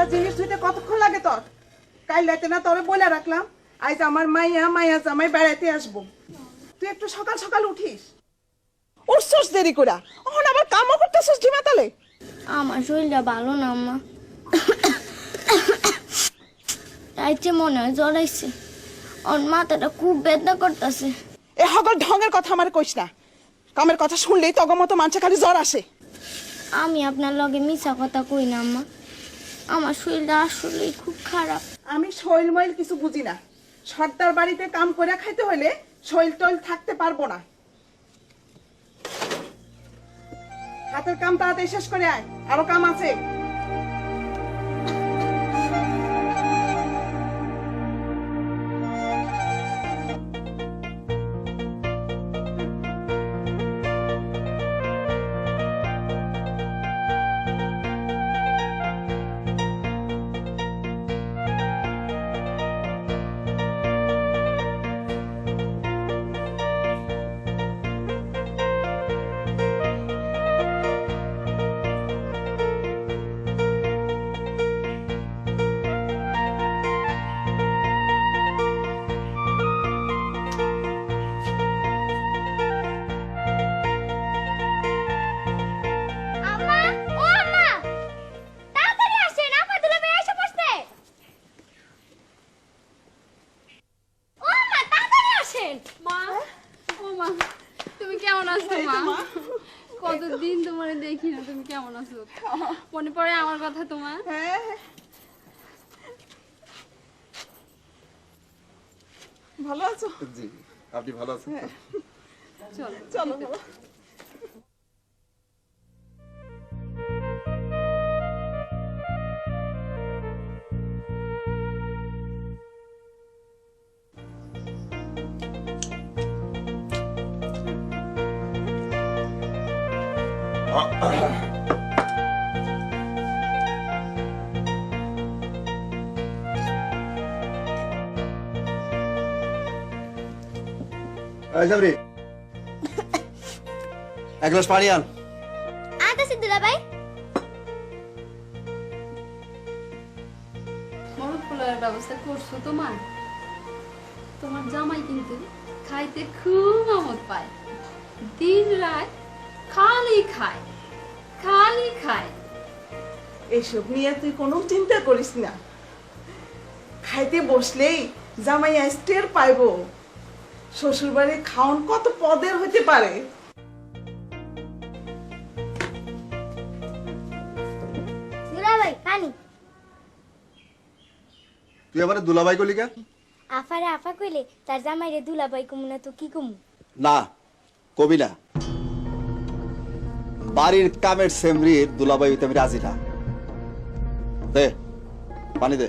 একটা জিনিস ধুইতে কতক্ষণ লাগে তোর? কাল রাতে না তোরে বলে রাখলাম আজ আমার মাইয়া জামাই বেড়াইতে আসবো, তুই একটু সকাল সকাল উঠিস। উঠছস দেরি করে, এখন আবার কামও করতেছস ডিমা তালে। আমার শরীরটা ভালো না আম্মা, রাইতে মনে হয় জ্বর আইছে, ওর মাথাটা খুব বেদনা করতেছে। এ হগল ঢঙের কথা আমার কইস না, কামের কথা শুনলেই তগর মতো মানুষে খালি জ্বর আসে। আমি আপনার লগে মিছা কথা কই না আম্মা, আমার শরীরটা আসলেই খুব খারাপ। আমি শৈল মইল কিছু বুঝি না, সর্দার বাড়িতে কাম করে খাইতে হইলে শৈল টইল থাকতে পারবো না। হাতের কাম তাড়াতাড়ি শেষ করে আয়, আরো কাম আছে। তুমি কেমন আছো মা? কতদিন তোমার দেখি না, তুমি কেমন আছো? মনে পড়ে আমার কথা তোমার? ভালো আছো? জি, আপনি ভালো আছেন? চলো চলো চলো। সাবরি, এক গ্লাস পানি আন। আনতেছি দুলা ভাই। মরদ পোলার ব্যবস্থা করছো তোমার? তোমার জামাই কিন্তু খাইতে খুব আমোদ পায়, দিন রাত খালি খায় খালি খায়। এসব নিয়ে তুই কোনো চিন্তা করিস না, খাইতে বসলেই জামাই টের পাইবো শ্বশুর বাড়ির খাওন কত পদের হইতে পারে। দুলা ভাই পানি। তুই আমার দুলাভাই কলি কা? আফারে আফা কইলে তার জামাইরে দুলা ভাই কমু না তো কি কমু? না, কবি না। বাড়ির কামের সেমরির দুলাভাই হইতে আমি রাজি না। দে পানি দে।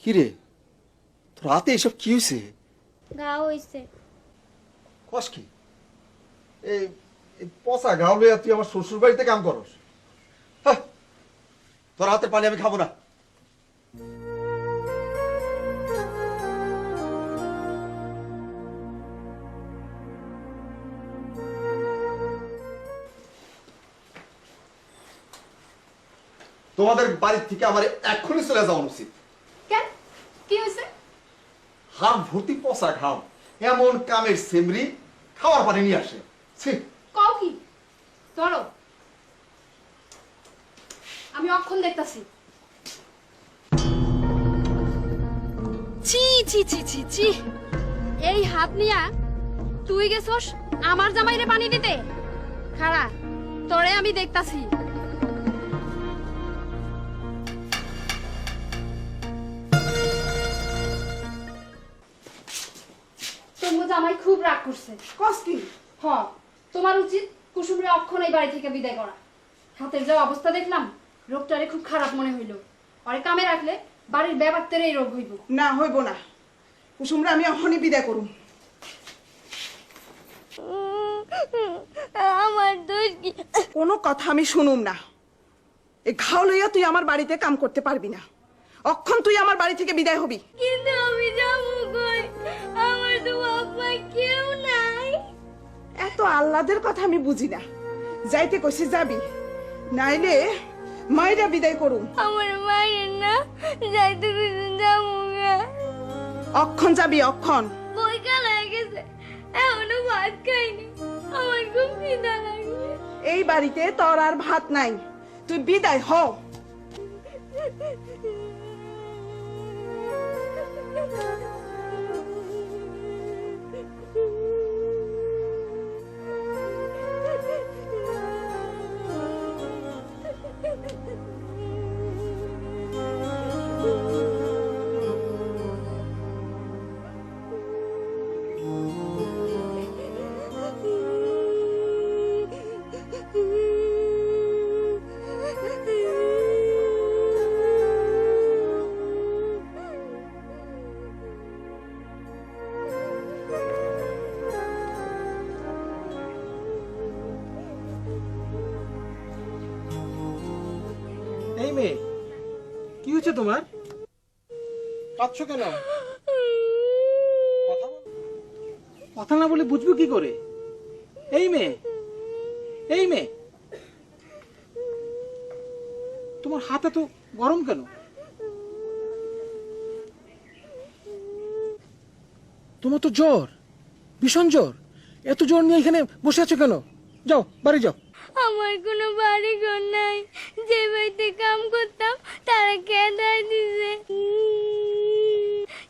কি রে, তোর হাতে এসব কি হয়েছে? গা হইছে। কস কি? এই পচা ঘাও লইয়া তুই আমার শ্বশুর বাড়িতে কাম করস? হ্যাঁ, তোর হাতের পানি আমি খাবো না। তোমাদের বাড়ির থেকে আমার এক্ষুনি চলে যাওয়া উচিত। কেন, কি হয়েছে? হাম ভর্তি পচা ঘাও, এমন কামের সেমরি খাওয়ার পানি নিয়ে আসে। ছি, কও কি? ধরো, আমি অক্ষণ দেখতাছি। ছি ছি ছি ছি ছি, এই হাত নিয়া তুই গেছস আমার জামাইরে পানি দিতে? খাড়া, তোরে আমি দেখতাছি। তোমার জামাই খুব রাগ করছে। কস কি? হ, তোমার উচিত কুসুমরে অক্ষণ এই বাড়ি থেকে বিদায় করা। হাতের যা অবস্থা দেখলাম, রোগটারে খুব খারাপ মনে হইল। আরে কামে রাখলে বাড়ির ব্যাপারতের এই রোগ হইব। না হইব না, কুসুমরা আমি এখনই বিদায় করুম। আমার দোষ কি? কোনো কথা আমি শুনুম না। এই ঘাও লইয়া তুই আমার বাড়িতে কাম করতে পারবি না, অক্ষণ তুই আমার বাড়ি থেকে বিদায় হবি। কিন্তু আমি যাবো কই? আমার তো বাবা কেউ নাই। এত আহ্লাদের কথা আমি বুঝি না, যাইতে কইছি যাবি, নাইলে মাইরা বিদায় করুন। আমার মায়ের না যাইতে দিন যাবো গা। অক্ষণ যাবি, অক্ষণ। বই কাল হয়ে গেছে, এখনো ভাত খাইনি, আমার খুব খিদা লাগছে। এই বাড়িতে তোর আর ভাত নাই, তুই বিদায় হ। এই মেয়ে, কি হয়েছে তোমার? কাঁদছো কেন? কথা না বলে বুঝবো কি করে? এই মেয়ে, এই মেয়ে, তোমার হাত এত গরম কেন? তোমার তো জ্বর, ভীষণ জ্বর। এত জ্বর নিয়ে এখানে বসে আছো কেন? যাও, বাড়ি যাও। আমার কোনো বাড়ি ঘর নাই, যে বাড়িতে কাম করতাম তারা কেদার দিছে,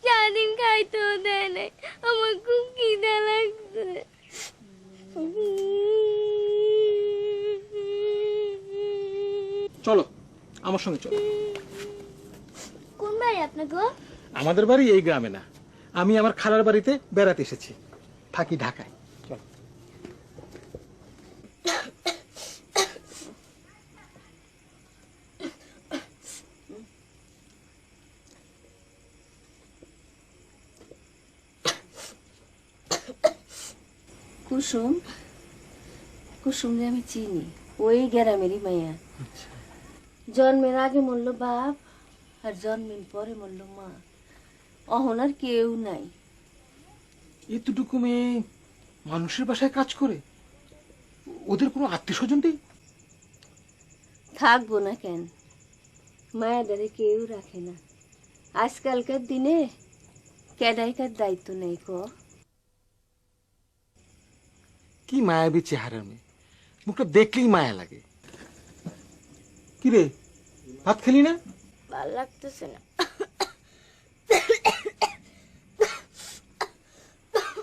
সারাদিন খাইতেও দেয় নাই। আমার খুব খিদা লাগছে। চলো, আমার সঙ্গে চলো। কোন বাড়ি আপনাকে? আমাদের বাড়ি এই গ্রামে না, আমি আমার খালার বাড়িতে বেড়াতে এসেছি, থাকি ঢাকায়। চলো। কুসুম, কুসুমরে আমি চিনি, ওই গ্রামেরই মাইয়া। জন্মের আগে মরল বাপ, আর জন্মের পরে মরল মা। অহন আর কেউ নাই। এতটুকু মেয়ে মানুষের বাসায় কাজ করে, ওদের কোনো আত্মীয় স্বজন নেই? থাকবো না কেন? মায়াদারে কেউ রাখে না। আজকালকার দিনে কেডাইকার দায়িত্ব নেই। কি মায়াবী চেহারার মেয়ে, মুখটা দেখলেই মায়া লাগে। কি রে, ভাত খেলি না? ভালো লাগতেছে না।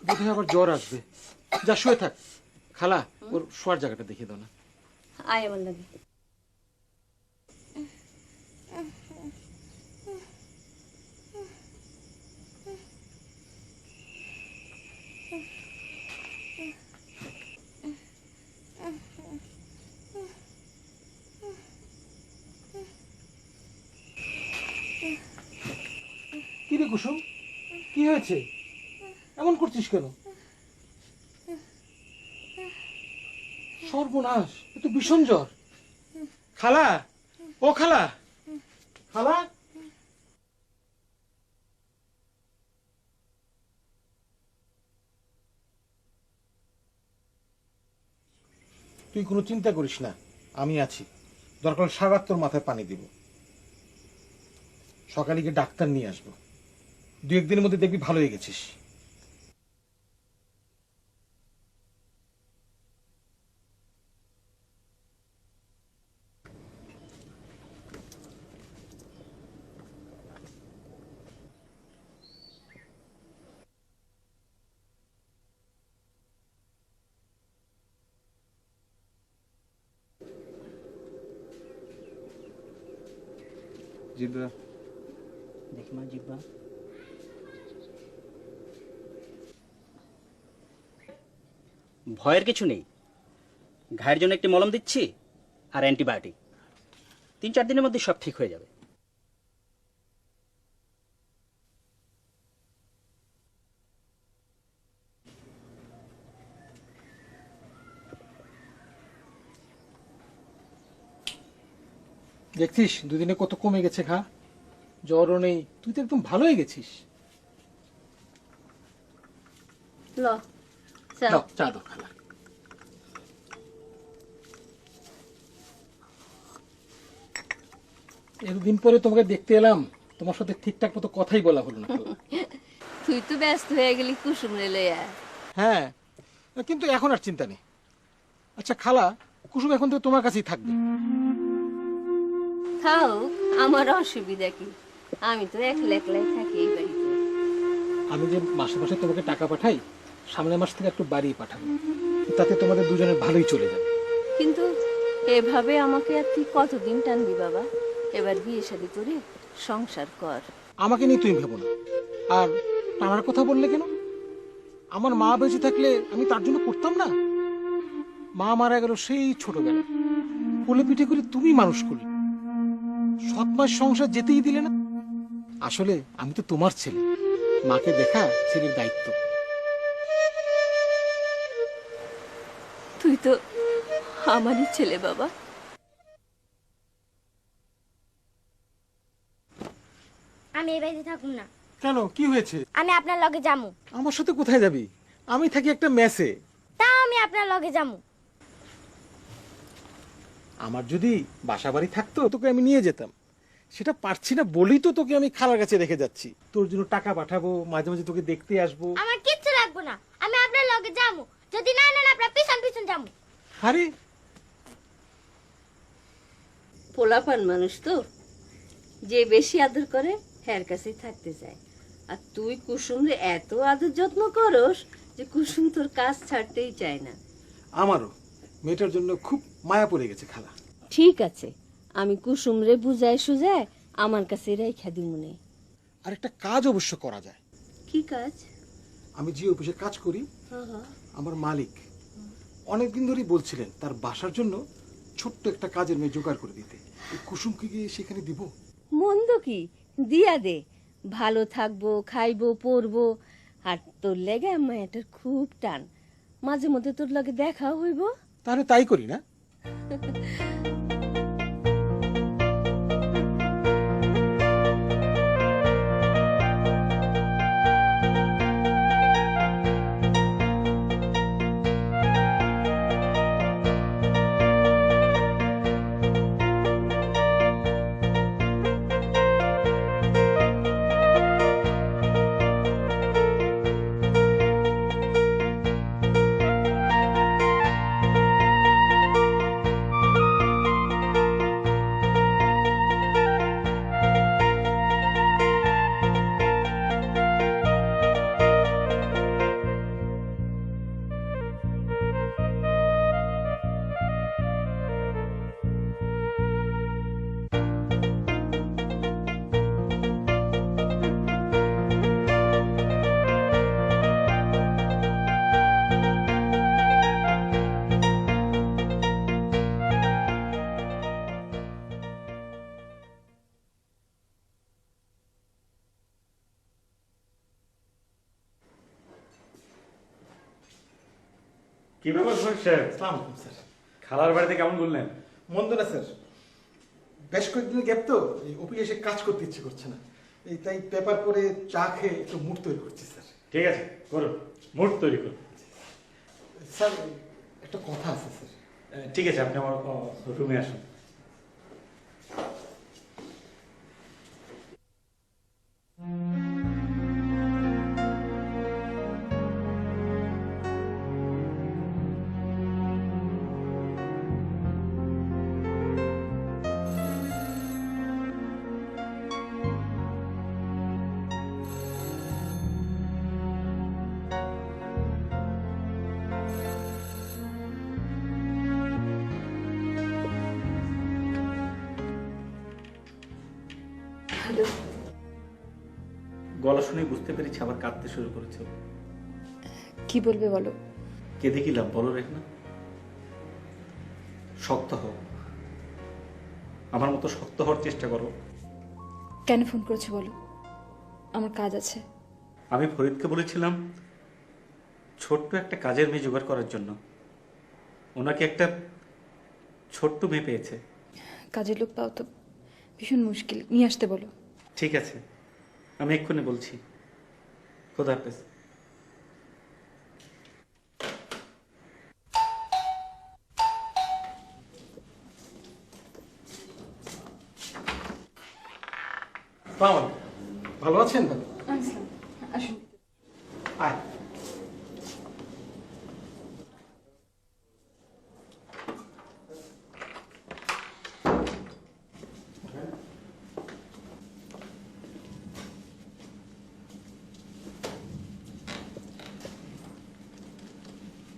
বোধহয় আবার জ্বর আসবে। যা শুয়ে থাক, খালা ওর শোয়ার জায়গাটা দেখিয়ে দাও না। আয় আমার লাগে। কি রে কুসুম, কি হয়েছে? এমন করছিস কেন? সর্বনাশ, এ তো ভীষণ জ্বর। খালা, ও খালা, খালা। তুই কোনো চিন্তা করিস না, আমি আছি। দরকার সারাত তোর মাথায় পানি দিব। সকালে গিয়ে ডাক্তার নিয়ে আসবো। 2-1 দিনের মধ্যে দেখবি ভালো হয়ে গেছিস। জিব্বা দেখি মা, জিব্বা ভয়ের কিছু নেই। ঘায়ের জন্য একটি মলম দিচ্ছি আর অ্যান্টিবায়োটিক। 3-4 দিনের মধ্যে সব ঠিক হয়ে যাবে। দেখছিস 2 দিনে কত কমে গেছে ঘা, জ্বরও নেই, তুই তো একদম ভালো হয়ে গেছিস। ল চা। দাও, চা দাও খালা। এতদিন পরে তোমাকে দেখতে এলাম, তোমার সাথে ঠিকঠাক মতো কথাই বলা হলো না খালা। তুই তো ব্যস্ত হয়ে গেলি কুসুম রে লইয়া। হ্যাঁ, কিন্তু এখন আর চিন্তা নেই। আচ্ছা খালা, কুসুম এখন তো তোমার কাছেই থাকবে। থাও, আমার অসুবিধা কি? আমি তো একলা একলাই থাকি এই বাড়িতে। আমি যে মাসে মাসে তোমাকে টাকা পাঠাই, সামনের মাস থেকে একটু বাড়িয়ে পাঠাবো, তাতে তোমাদের দুজনের ভালোই চলে যাবে। কিন্তু এভাবে আমাকে আর তুই কতদিন টানবি বাবা? এবার বিয়ে শাদী করে সংসার কর। আমাকে নিয়ে তুমি ভেবো না। আর টানার কথা বললে কেন? আমার মা বেঁচে থাকলে আমি তার জন্য করতাম না? মা মারা গেল সেই ছোটবেলা, কোলে পিঠে করে তুমি মানুষ করলে, 7 মাস সংসার যেতেই দিলে না। আসলে আমি তো তোমার ছেলে, মাকে দেখা ছেলের দায়িত্ব। তুই তো আমারই ছেলে বাবা। আমি এই বাড়িতে থাকুম না। কেন, কি হয়েছে? আমি আপনার লগে যামু। আমার সাথে কোথায় যাবি? আমি থাকি একটা মেসে। তা আমি আপনার লগে যামু। আমার যদি বাসা বাড়ি থাকতো তোকে আমি নিয়ে যেতাম, সেটা পারছি না বলেই তো তোকে আমি খালার কাছে রেখে যাচ্ছি। তোর জন্য টাকা পাঠাবো, মাঝে মাঝে তোকে দেখতে আসবো। আমার কিচ্ছু লাগবে না, আমি আপনার লগে যামু। যদি না নেন আপনার পিছন পিছন যামু। আরে পোলাপান মানুষ তো, যে বেশি আদর করে হ্যার কাছেই থাকতে চায়। আর তুই কুসুম রে এত আদর যত্ন করস যে কুসুম তোর কাজ ছাড়তেই চায় না। আমারও মেয়েটার জন্য খুব মায়া পড়ে গেছে খালা। ঠিক আছে, আমি কুসুম রে বুঝায় সুজায় আমার কাছে রাইখা দিমুনে। আর একটা কাজ অবশ্য করা যায়। কি কাজ? আমি যে অফিসে কাজ করি, আমার মালিক অনেকদিন ধরেই বলছিলেন তার বাসার জন্য ছোট্ট একটা কাজের মেয়ে জোগাড় করে দিতে। এই কুসুমকে গিয়ে সেখানে দিব। মন্দ কি, দিয়া দে। ভালো থাকবো, খাইবো, পরবো। আর তোর লেগে মায়াটার খুব টান, মাঝে মধ্যে তোর লগে দেখাও হইব। তাহলে তাই করি না? কি ব্যাপার শরীফ সাহেব, আসসালামু আলাইকুম স্যার। খালার বাড়িতে কেমন বললেন? মন্দ না স্যার, বেশ কয়েকদিনের গ্যাপ তো, এই অফিসে এসে কাজ করতে ইচ্ছে করছে না। এই তাই পেপার পরে চা খেয়ে একটু মুড তৈরি করছি স্যার। ঠিক আছে, করুন, মুড তৈরি করুন। স্যার একটা কথা আছে স্যার। ঠিক আছে, আপনি আমার রুমে আসুন। গলা শুনে বুঝতে পেরেছি আবার কাঁদতে শুরু করেছে। কি বলবে বলো? কেঁদে কি লাভ বলো রেখনা? শক্ত হও, আমার মতো শক্ত হওয়ার চেষ্টা করো। কেন ফোন করেছো বলো? আমার কাজ আছে। আমি ফরিদকে বলেছিলাম ছোট্ট একটা কাজের মেয়ে জোগাড় করার জন্য। ওনাকে একটা ছোট্ট মেয়ে পেয়েছে। কাজের লোক পাও তো ভীষণ মুশকিল, নিয়ে আসতে বলো। ঠিক আছে, আমি এক্ষুনি বলছি। খোদা হাফেজ। আসসালামু আলাইকুম। ভালো আছেন? আসুন। আয়।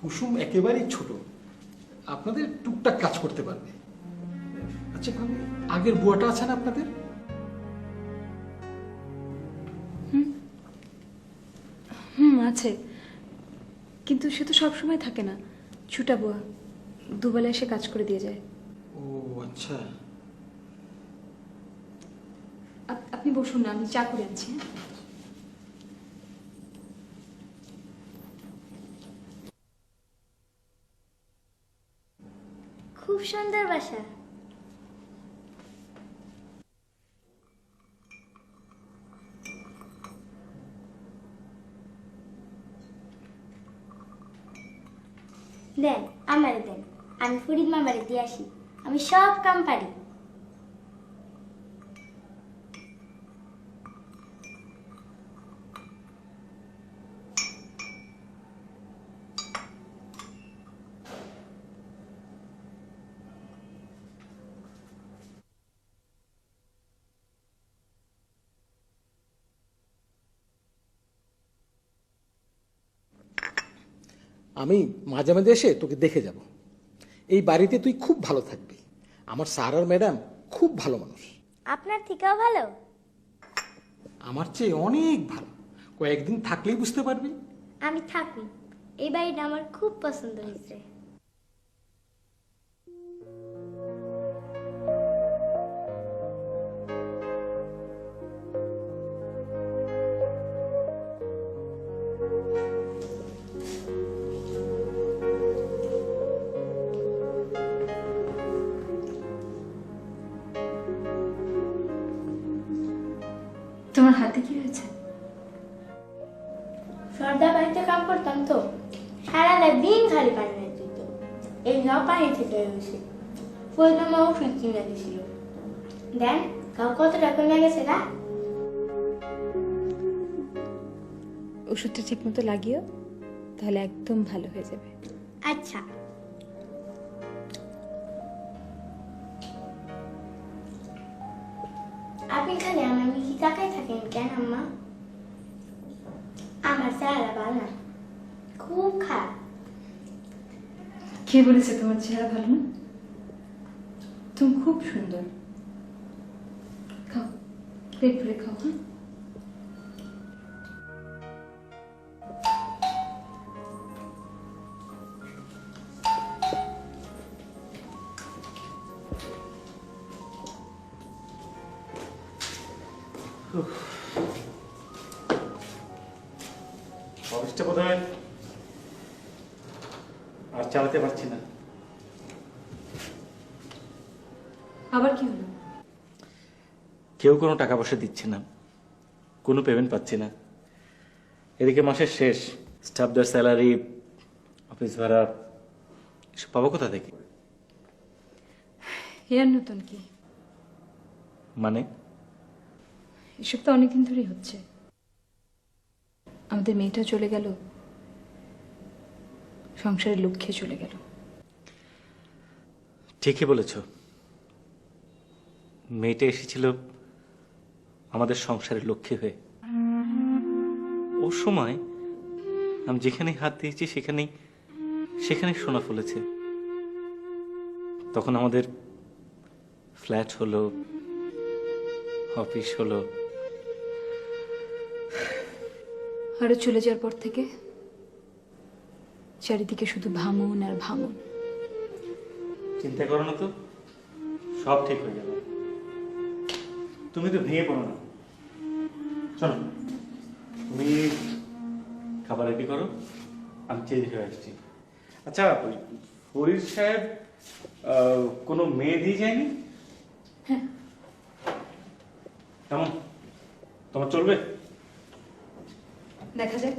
কুসুম একেবারেই ছোট, আপনাদের টুকটাক কাজ করতে পারবে। আচ্ছা ভাবি, আগের বুয়াটা আছে না আপনাদের? আছে, কিন্তু সে তো সবসময় থাকে না। ছুটা বুয়া, দুবেলা এসে কাজ করে দিয়ে যায়। ও আচ্ছা। আপনি বসুন না, আমি চা করে আনছি। খুব সুন্দর বাসা। দেন, আমারে দেন, আমি ফরিদ মামারে দিয়ে আসি। আমি সব কাম পারি। আমি মাঝে মাঝে এসে তোকে দেখে যাব। এই বাড়িতে তুই খুব ভালো থাকবি। আমার স্যার আর ম্যাডাম খুব ভালো মানুষ। আপনার থেকেও ভালো? আমার চেয়ে অনেক ভালো। কয়েকদিন থাকলেই বুঝতে পারবি। আমি থাকি। এই বাড়িটা আমার খুব পছন্দ হয়েছে। তোমার হাতে কি হয়েছে? সর্দার বাড়িতে কাম করতাম তো, সারাটা দিন খালি পানি না দিত। এই নাও পানি থেকে হয়েছে। ফরিদমা ওষুধ কিনে দিয়েছিল। দেন, কাউ কত টাকা নিয়ে গেছে না? ওষুধটা ঠিক মতো লাগিও, তাহলে একদম ভালো হয়ে যাবে। আচ্ছা। আপনি খালি আমার মিকি তাকাই থাকেন কেন আম্মা? আমার চেহারা ভালো না, খুব খারাপ। কে বলেছে তোমার চেহারা ভালো না? তুমি খুব সুন্দর। খাও, পেট ভরে খাও। হ্যাঁ, অফিসটা বোধ হয় আর চালাতে পারছি না। আবার কি হলো? কেউ কোনো টাকা পয়সা দিচ্ছে না, কোনো পেমেন্ট পাচ্ছি না। এদিকে মাসের শেষ, স্টাফদের স্যালারি, অফিস ভাড়া, এসব পাবো কোথা থেকে? এর নতুন কি? মানে এসব তো অনেকদিন ধরেই হচ্ছে। আমাদের মেয়েটা চলে গেল, সংসারের লক্ষ্যে চলে গেল। ঠিকই বলেছ, মেয়েটা এসেছিল আমাদের সংসারের লক্ষ্যে হয়ে। ওর সময় আমি যেখানে হাত দিয়েছি সেখানে সোনা ফলেছে। তখন আমাদের ফ্ল্যাট হলো, অফিস হলো। আরো চলে যাওয়ার পর থেকে চারিদিকে শুধু ভাঙন আর ভাঙন। চিন্তা করো না তো, সব ঠিক হয়ে যাবে। তুমি তো ভেঙে পড়ো না। চলো, তুমি খাবার রেডি করো, আমি চেঞ্জ হয়ে আসছি। আচ্ছা, ফরিদ সাহেব কোনো মেয়ে দিয়ে যায়নি? হ্যাঁ। কেমন, তোমার চলবে? দেখা যাক।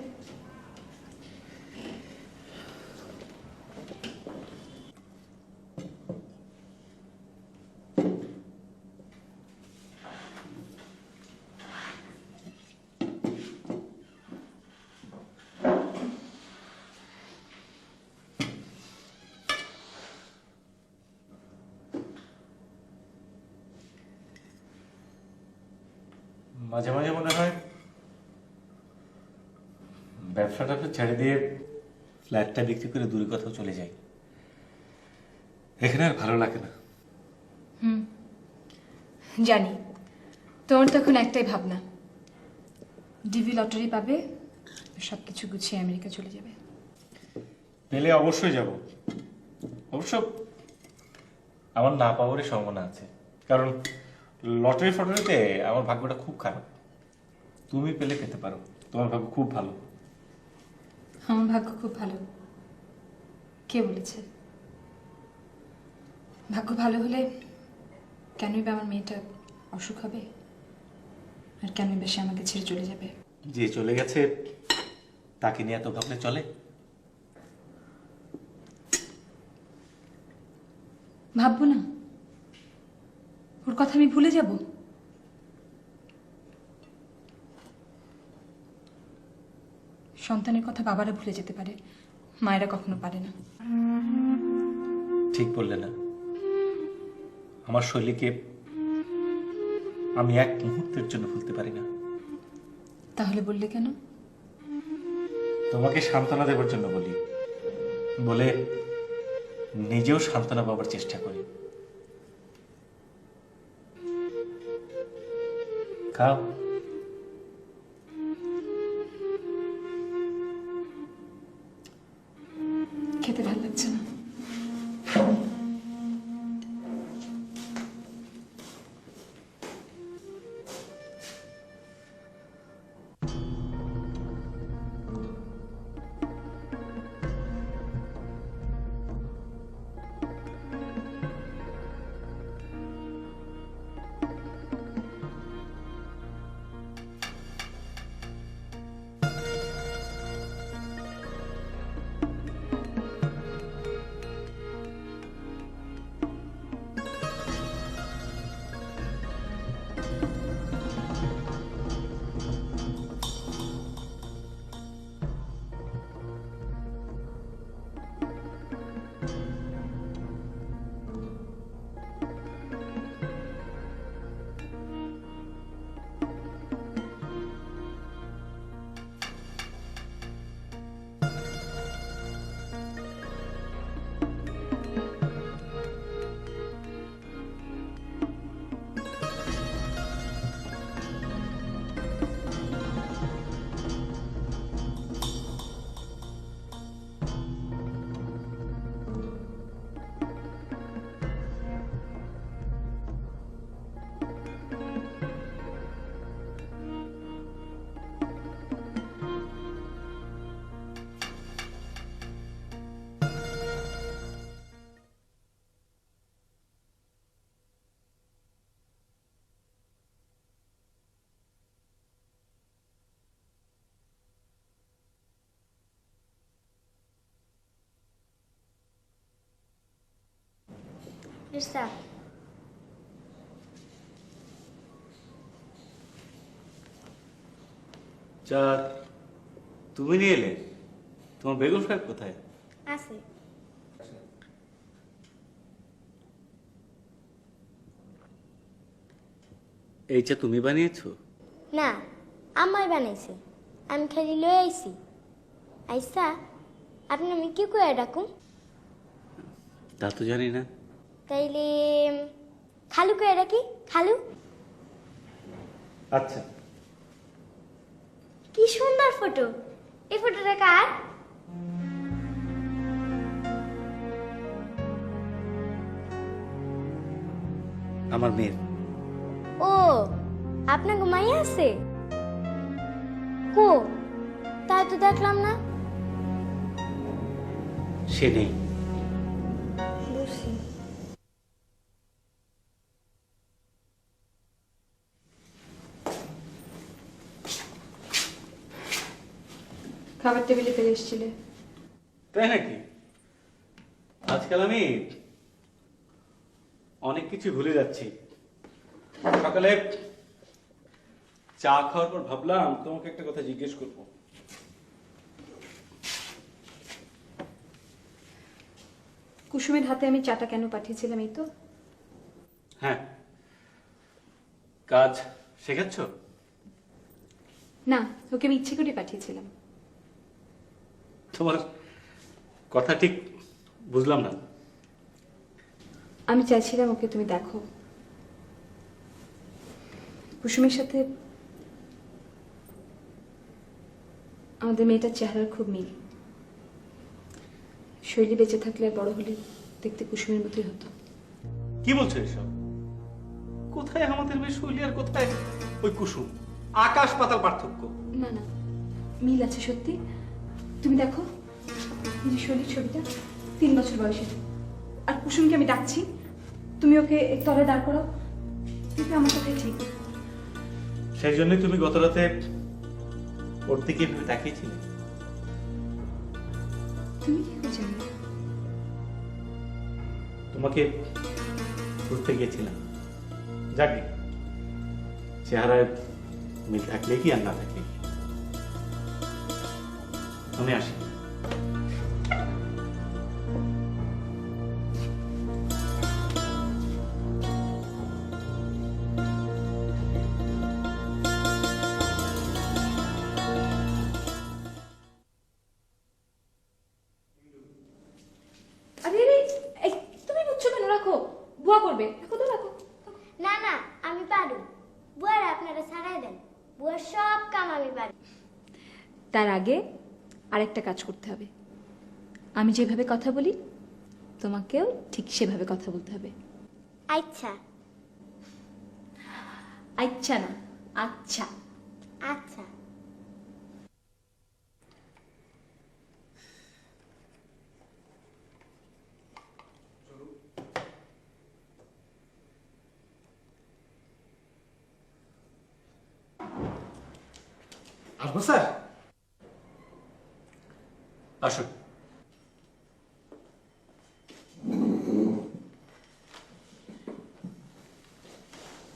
মাঝে মাঝে মনে হয় ব্যবসাটা ছেড়ে দিয়ে ফ্ল্যাটটা বিক্রি করে দূরে কোথাও চলে যাই। এখানে আর ভালো লাগে না। জানি তোমার তো এখন একটাই ভাবনা, ডিভি লটারি পাবে, সব কিছু গুছিয়ে আমেরিকা চলে যাবে। পেলে অবশ্যই যাব। অবশ্য আমার না পাওয়ারই সম্ভাবনা আছে, কারণ লটারি ফটারিতে আমার ভাগ্যটা খুব খারাপ। তুমি পেলে পেতে পারো, তোমার ভাগ্য খুব ভালো। আমার ভাগ্য খুব ভালো? কে বলেছে? ভাগ্য ভালো হলে কেনই বা আমার মেয়েটা অসুখ হবে, আর কেনই বা সে আমাকে ছেড়ে চলে যাবে? যে চলে গেছে তাকে নিয়ে এত ভাবলে চলে? ভাববো না? ওর কথা আমি ভুলে যাব? সন্তানের কথা বাবারা ভুলে যেতে পারে, মায়েরা কখনো পারে না। ঠিক বললে না। আমার শৈলীকে আমি এক মুহূর্তের জন্য ভুলতে পারি না। তাহলে বললে কেন? তোমাকে সান্ত্বনা দেওয়ার জন্য বলি, বলে নিজেও সান্ত্বনা পাবার চেষ্টা করি। খাও। খেতে ভালো লাগছে না। Está. চা তুমি নিয়ে এলে? তোমার বেগম সাহেব কোথায়? আছে। এই চা তুমি বানিয়েছো? না, আমাই বানাইছে। আমি খালি লয়ে আইছি। আইসা, আপনি আমি কি করে ডাকুম? তা তো জানি না। তাইলে খালু করে ডাকি? খালু? আচ্ছা। কি সুন্দর ফটো। এই ফটোটা কার? আমার মেয়ের। ও, আপনার ঘুমাই আছে? কো, তাই তো দেখলাম না। সে নেই। বুঝছি। খাবার টেবিলে ফেলে এসেছিলে। তাই নাকি? আজকাল আমি অনেক কিছু ভুলে যাচ্ছি। সকালে চা খাওয়ার পর ভাবলাম তোমাকে একটা কথা জিজ্ঞেস করব। কুসুমের হাতে আমি চাটা কেন পাঠিয়েছিলাম এই তো? হ্যাঁ, কাজ শেখাচ্ছ? না, ওকে আমি ইচ্ছে করে পাঠিয়েছিলাম। তোমার কথা ঠিক বুঝলাম না। আমি চাইছিলাম ওকে তুমি দেখো। কুসুমের সাথে আমাদের মেয়েটার চেহারার খুব মিল। শৈলী বেঁচে থাকলে আর বড় হলে দেখতে কুসুমের মতোই হতো। কি বলছো এসব? কোথায় আমাদের মেয়ে শৈলী আর কোথায় ওই কুসুম? আকাশ পাতাল পার্থক্য। না না, মিল আছে সত্যি। তুমি দেখো এই যে শৈলীর ছবিটা, 3 বছর বয়সের। আর কুসুমকে আমি ডাকছি, তুমি ওকে তলে দাঁড় করাও, কিন্তু আমার কথাই ঠিক। সেই জন্যই তুমি গত রাতে ওর দিকে এভাবে তাকিয়েছিলে। তুমি কি করে জানো? তোমাকে ঘুরতে গিয়েছিলাম। যাকে চেহারায় মিল থাকলে কি আর না থাকলে কি। আমি আসি। আরে আরে, এই তুমি বুঝছো কেন? রাখো, বুয়া করবে। রাখো তো, রাখো। না না, আমি পারু। বুয়ার আপনারা ছাড়াই দেন, বুয়ার সব কাম আমি পারি। তার আগে আরেকটা কাজ করতে হবে। আমি যেভাবে কথা বলি তোমাকেও ঠিক সেভাবে কথা বলতে হবে। আচ্ছা আচ্ছা না, আচ্ছা। আচ্ছা। আসবো স্যার? আসো।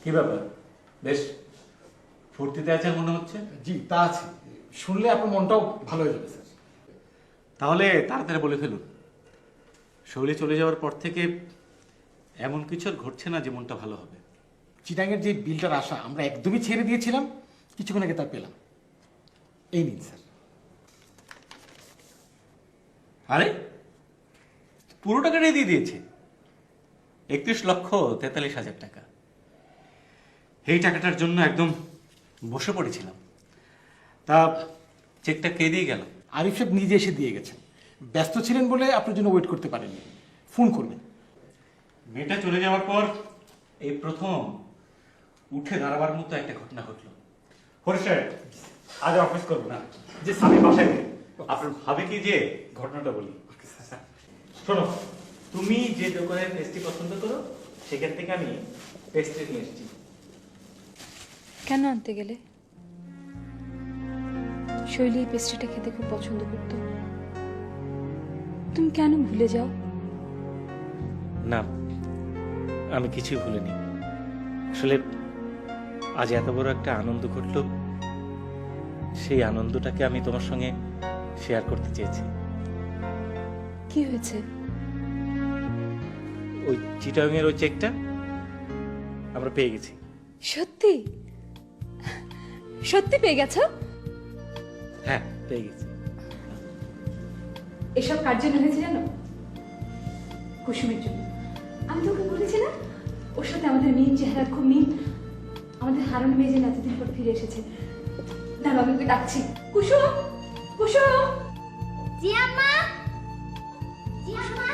কি ব্যাপার? বেশ ফুর্তিতে আছেন মনে হচ্ছে। জি, তা আছে। শুনলে আপনার মনটাও ভালো হয়ে যাবে স্যার। তাহলে তাড়াতাড়ি বলে ফেলুন। শৈলী চলে যাওয়ার পর থেকে এমন কিছু আর ঘটছে না যে মনটা ভালো হবে। চিটাঙের যে বিলটার আশা আমরা একদমই ছেড়ে দিয়েছিলাম, কিছুক্ষণ আগে তা পেলাম। এই নিন স্যার। আরে পুরো টাকাটাই দিয়ে দিয়েছে, 31,43,000 টাকা। এই টাকাটার জন্য একদম বসে পড়েছিলাম। তা চেকটা কে দিয়ে গেল? আরিফ সাহেব নিজে এসে দিয়ে গেছেন। ব্যস্ত ছিলেন বলে আপনার জন্য ওয়েট করতে পারেননি। ফোন করবেন। মেয়েটা চলে যাওয়ার পর এই প্রথম উঠে দাঁড়াবার মতো একটা ঘটনা ঘটলো। হরিশ সাহেব, আজ অফিস করবো না, যে আমি বাসায় নেই। আপনার ভাবে কি যে ঘটনাটা বলি। শোনো, তুমি যে দোকানের পেস্ট্রি পছন্দ করো সেখান থেকে আমি পেস্ট্রি নিয়ে এসেছি। কেন আনতে গেলে? শৈলী এই পেস্ট্রিটা খেতে খুব পছন্দ করতো। তুমি কেন ভুলে যাও? না, আমি কিছুই ভুলিনি। আসলে আজ এত বড় একটা আনন্দ ঘটলো, সেই আনন্দটাকে আমি তোমার সঙ্গে শেয়ার করতে চেয়েছি। কি হয়েছে? ওই চিটাগাং এর ওই চেকটা আমরা পেয়ে গেছি। সত্যি? সত্যি পেয়ে গেছো? হ্যাঁ, পেয়ে গেছি। এসব কার জন্য হয়েছে জানো? কুসুমের জন্য। আমি তোকে বলেছি না, ওর সাথে আমাদের মেয়ের চেহারা খুব মিল। আমাদের হারান মেয়ে যে এতদিন পর ফিরে এসেছে। দাঁড়া, আমি ওকে ডাকছি। কুসুম, কুসুম। জি আম্মা। জি আম্মা।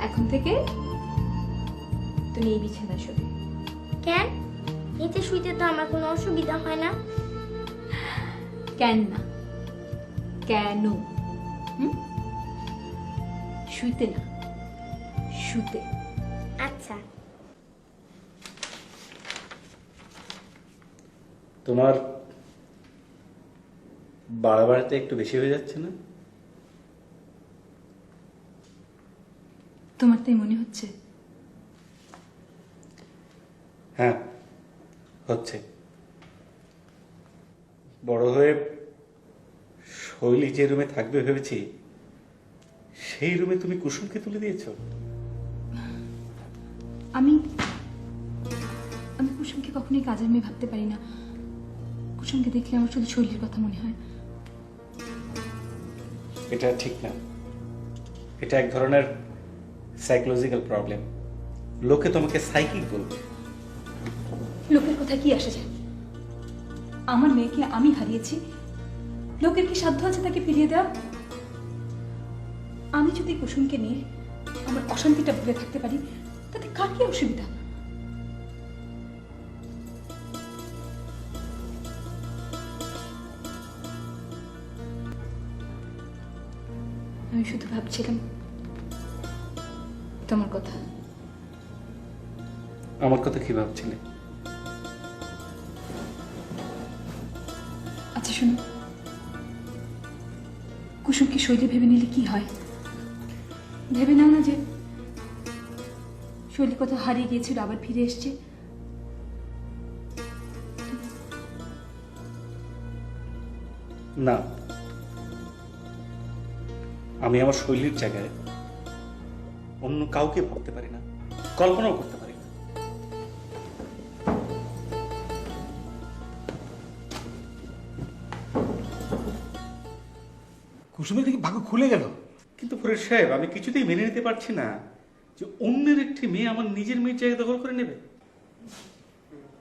এখন থেকে তুমি এই বিছানায় শোবে। কেন? এতে শুইতে তো আমার কোনো অসুবিধা হয় না। কেন না, কেন? শুইতে না, শুতে। আচ্ছা। তোমার বাড়াবাড়িতে একটু বেশি হয়ে যাচ্ছে না? তোমার তাই মনে হচ্ছে? হ্যাঁ, হচ্ছে। বড় হয়ে শৈলী যে রুমে থাকবে ভেবেছি, সেই রুমে তুমি কুসুমকে তুলে দিয়েছো। আমি আমি কুসুমকে কখনোই কাজের মেয়ে ভাবতে পারি না। কুসুমকে দেখলে আমার শুধু শৈলীর কথা মনে হয়। এটা ঠিক না। এটা এক ধরনের সাইকোলজিক্যাল প্রবলেম। লোকে তোমাকে সাইকিক বলবে। লোকের কথা কি আসে যায়? আমার মেয়েকে আমি হারিয়েছি, লোকের কি সাধ্য আছে তাকে ফিরিয়ে দেওয়া? আমি যদি কুসুমকে নিয়ে আমার অশান্তিটা ভুলে থাকতে পারি, তাতে কার কি অসুবিধা? আমি শুধু ভাবছিলাম তোমার কথা। আমার কথা কি ভাবছিলে? আচ্ছা শোনো, কুসুমকে শৈলী ভেবে নিলে কি হয়? ভেবে নাও না যে শৈলী কোথাও হারিয়ে গিয়েছিল, আবার ফিরে এসছে। না, আমি আমার শৈলীর জায়গায় অন্য কাউকে ভাবতে পারি না, কল্পনাও করতে পারি না। কুসুমের দিকে ভাগ্য খুলে গেল। কিন্তু ফরিদ সাহেব, আমি কিছুতেই মেনে নিতে পারছি না যে অন্যের একটি মেয়ে আমার নিজের মেয়ের জায়গা দখল করে নেবে।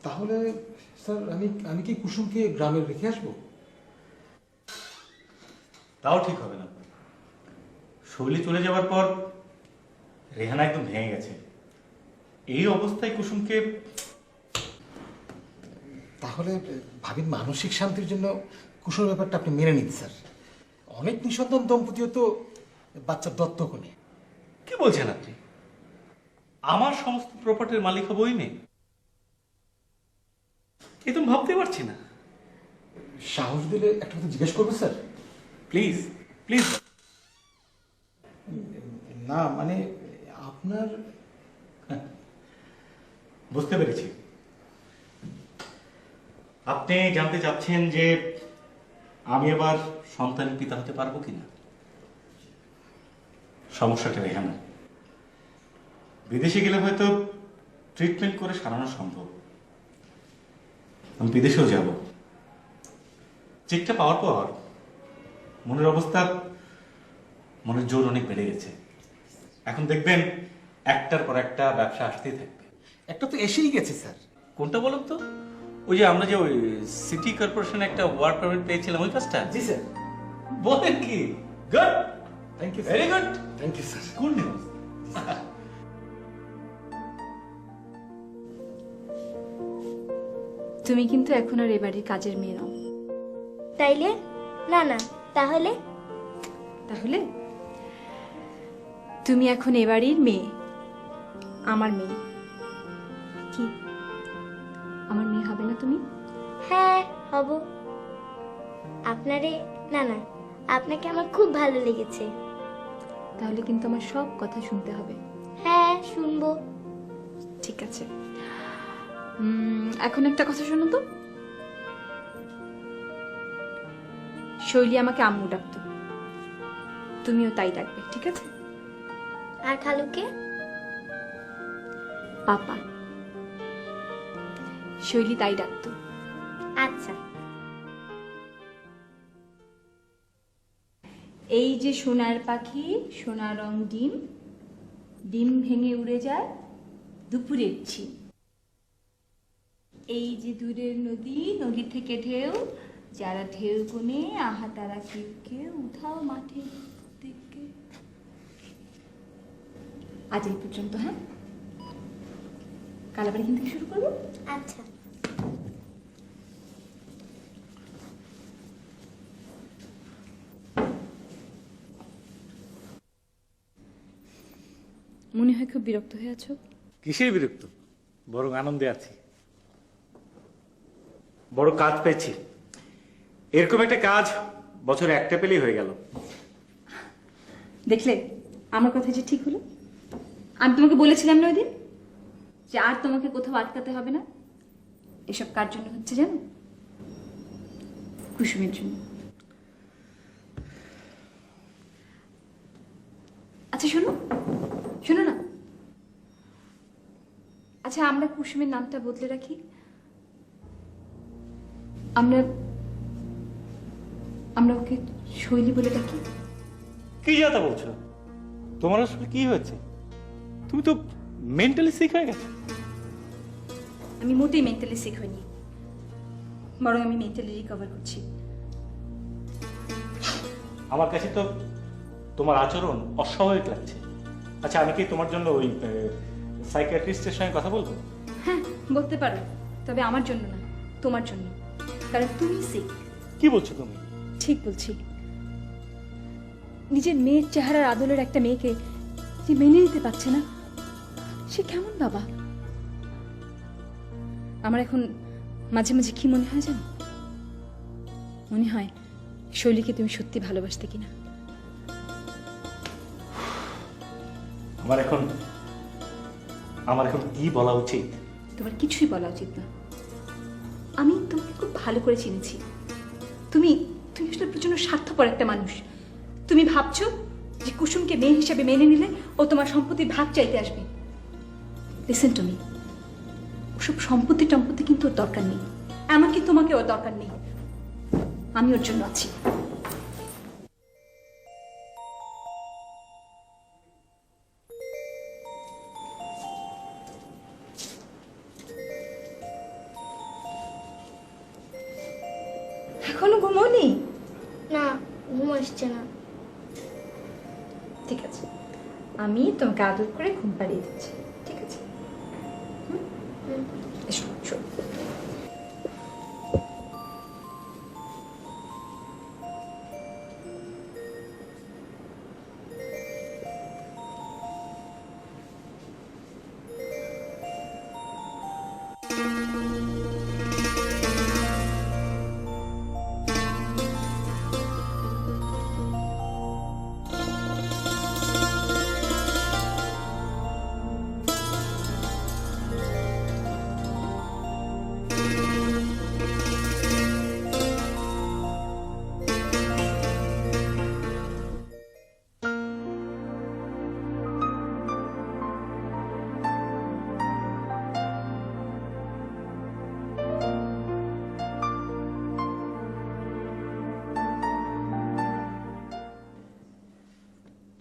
তাহলে স্যার আমি কি কুসুমকে গ্রামে রেখে আসবো? তাও ঠিক হবে না। শৈলী চলে যাওয়ার পর রেহানা একদম ভেঙে গেছে। এই অবস্থায় কুসুমকে... তাহলে ভাবির মানসিক শান্তির জন্য কুসুমের ব্যাপারটা আপনি মেনে নিন স্যার। অনেক নিঃসন্তান দম্পতিও তো বাচ্চা দত্তক নেয়। কি বলছেন আপনি? আমার সমস্ত প্রপার্টির মালিক হবো ওই মেয়ে? এ তো ভাবতে পারছি না। সাহস দিলে একটা কথা জিজ্ঞেস করবো স্যার? Please please. না মানে আপনার... বুঝতে পেরেছি। আপনি জানতে চাচ্ছেন যে আমি আবার সন্তানের পিতা হতে পারবো কিনা। সমস্যাটা রেহানা। বিদেশে গেলে হয়তো ট্রিটমেন্ট করে সারানো সম্ভব। আমি বিদেশেও যাব। চেকটা পাওয়ার পর মনের অবস্থা, মনের জোর অনেক বেড়ে গেছে। এখন দেখবেন একটার পর একটা ব্যবসা আসতেই থাকবে। একটা তো এসেই গেছে স্যার। কোনটা বলুন তো? ওই যে আমরা যে ওই সিটি কর্পোরেশনে একটা ওয়ার্ক পারমিট পেয়েছিলাম, ওই কাজটা? জি স্যার। বলেন কি? Good, thank you. Very good, thank you sir. Good news. তুমি কিন্তু এখন আর এ বাড়ির কাজের মেয়ে নও। তাইলে? না না, তাহলে? তাহলে তুমি এখন এ বাড়ির মেয়ে, আমার মেয়ে। কি আমার মেয়ে হবে না তুমি? হ্যাঁ হব। আপনারে না না, আপনাকে আমার খুব ভালো লেগেছে। তাহলে কিন্তু আমার সব কথা শুনতে হবে। হ্যাঁ শুনবো। ঠিক আছে। এখন একটা কথা শোনো তো। শৈলী আমাকে আম্মু ডাকতো, তুমিও তাই ডাকবে, ঠিক আছে? আর খালুকে? পাপা। শৈলী তাই ডাকতো। আচ্ছা। এই যে সোনার পাখি, সোনা রং ডিম, ডিম ভেঙে উড়ে যায় দুপুরের ঝিম। এই যে দূরের নদী, নদী থেকে ঢেউ, যারা ঢেউ কোণে আহা তারা কেউ কেউ উঠাও মাঠের দিকে। আজ এই পর্যন্ত, হ্যাঁ? কাল আবার এখান থেকে শুরু করবো। আচ্ছা। মনে হয় খুব বিরক্ত হয়ে আছো। কিসের বিরক্ত? বরং আনন্দে আছি। বড় কাজ পেয়েছি। এরকম একটা কাজ বছরে একটা পেলেই হয়ে গেল। দেখলে আমার কথা যে ঠিক হলো। আমি তোমাকে বলেছিলাম না ওই দিন যে আর তোমাকে কোথাও আটকাতে হবে না। এসব কার জন্য হচ্ছে জানো? কুসুমের জন্য। আচ্ছা শোনো, শোনো না, আচ্ছা আমরা কুসুমের নামটা বদলে রাখি। আমরা আমরা ওকে শৈলী বলে ডাকি। কি যাতা বলছো? তোমার আসলে কি হয়েছে? তুমি তো মেন্টালি সিক হয়ে গেছো। আমি মোটেই মেন্টালি সিক হইনি, বরং আমি মেন্টালি রিকভার করছি। আমার কাছে তো তোমার আচরণ অস্বাভাবিক লাগছে। আচ্ছা আমি কি তোমার জন্য ওই সাইকিয়াট্রিস্টের সঙ্গে কথা বলবো? হ্যাঁ বলতে পারো, তবে আমার জন্য না, তোমার জন্য, কারণ তুমি সিক। কি বলছো তুমি? ঠিক বলছি। নিজের মেয়ের চেহারার আদলের একটা মেয়েকে যে মেনে নিতে পারছে না, সে কেমন বাবা? আমার এখন মাঝে মাঝে কি মনে হয় জানো? মনে হয় শৈলীকে তুমি সত্যি ভালোবাসতে কিনা। আমার এখন কি বলা উচিত? তোমার কিছুই বলা উচিত না। আমি তোমাকে খুব ভালো করে চিনেছি। তুমি তুমি আসলে প্রচন্ড স্বার্থপর একটা মানুষ। তুমি ভাবছো যে কুসুমকে মেয়ে হিসেবে মেনে নিলে ও তোমার সম্পত্তির ভাগ চাইতে আসবে। লিসেন টু মি, ওসব সম্পত্তি টম্পত্তি কিন্তু ওর দরকার নেই, এমনকি তোমাকে ওর দরকার নেই। আমি ওর জন্য আছি। এখনো ঘুমোনি? না, ঘুম আসছে না। ঠিক আছে, আমি তোমাকে আদর করে ঘুম পাড়িয়ে দিচ্ছি, ঠিক আছে? এসো এসো।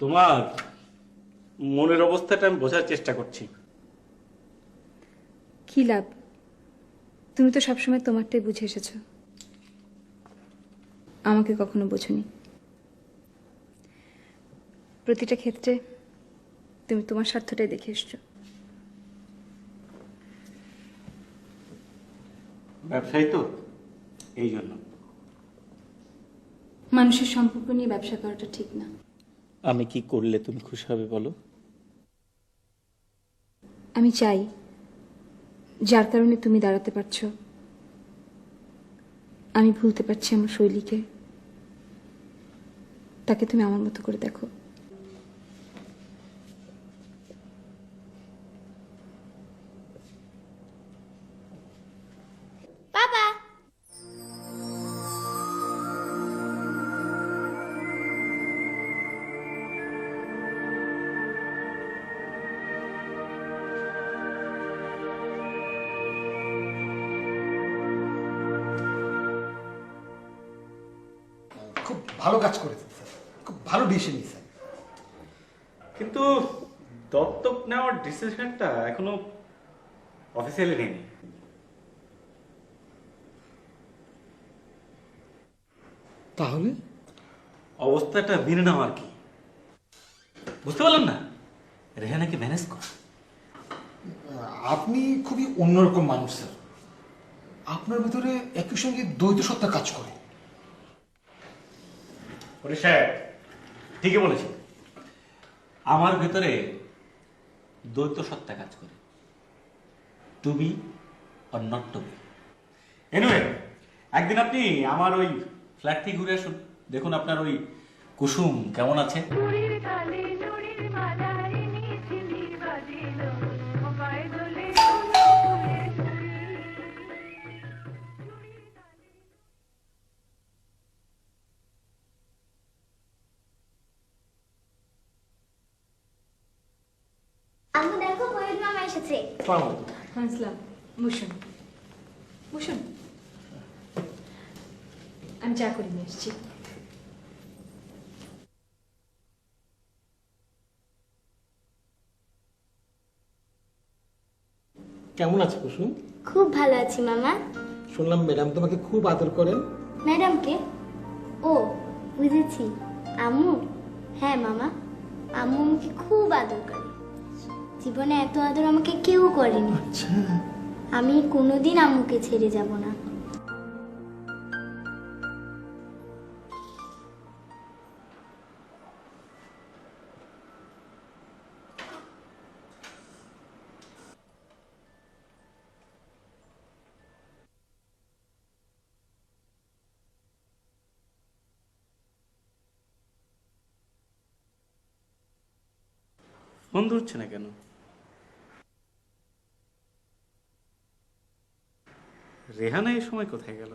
তোমার মনের অবস্থাটা আমি বোঝার চেষ্টা করছি। কি লাভ? তুমি তো সবসময় তোমারটাই বুঝে এসেছো, আমাকে কখনো বোঝনি। প্রতিটা ক্ষেত্রে তুমি তোমার স্বার্থটাই দেখে এসছো। ব্যবসায়ী তো, এই জন্য। মানুষের সম্পর্ক নিয়ে ব্যবসা করাটা ঠিক না। আমি কি করলে তুমি খুশি হবে বলো? আমি চাই যার কারণে তুমি দাঁড়াতে পারছো, আমি ভুলতে পারছি আমার শৈলীকে, তাকে তুমি আমার মতো করে দেখো। বাবা, খুব ভালো কাজ করেছেন স্যার, খুব ভালো ডিসিশন নিয়েছেন। কিন্তু দত্তক নেওয়ার ডিসিশনটা এখনো অফিসিয়ালি নেয়নি। তাহলে অবস্থাটা মেনে নাও আর কি। বুঝতে পারলাম না, রেহানাকে ম্যানেজ কর। আপনি খুবই অন্যরকম মানুষ স্যার, আপনার ভিতরে একই সঙ্গে দ্বৈত সত্তা কাজ করে। ওরে সাহেব ঠিকই বলেছি, আমার ভেতরে দ্বৈত সত্তা কাজ করে, to be or not to be. Anyway, একদিন আপনি আমার ওই ফ্ল্যাট থেকে ঘুরে আসুন, দেখুন আপনার ওই কুসুম কেমন আছে। এসেছে। আসসালাম। বসুন বসুন, আমি চা করে নিয়ে এসেছি। কেমন আছে কুসুম? খুব ভালো আছি মামা। শুনলাম ম্যাডাম তোমাকে খুব আদর করেন। ম্যাডামকে? ও বুঝেছি, আম্মু। হ্যাঁ মামা, আম্মু আমাকে খুব আদর করে। জীবনে এত আদর আমাকে কেউ করেনি। আচ্ছা, আমি কোনোদিন আম্মুকে ছেড়ে যাব না। ফোন ধরছে না কেন? রেহানা এই সময় কোথায় গেল?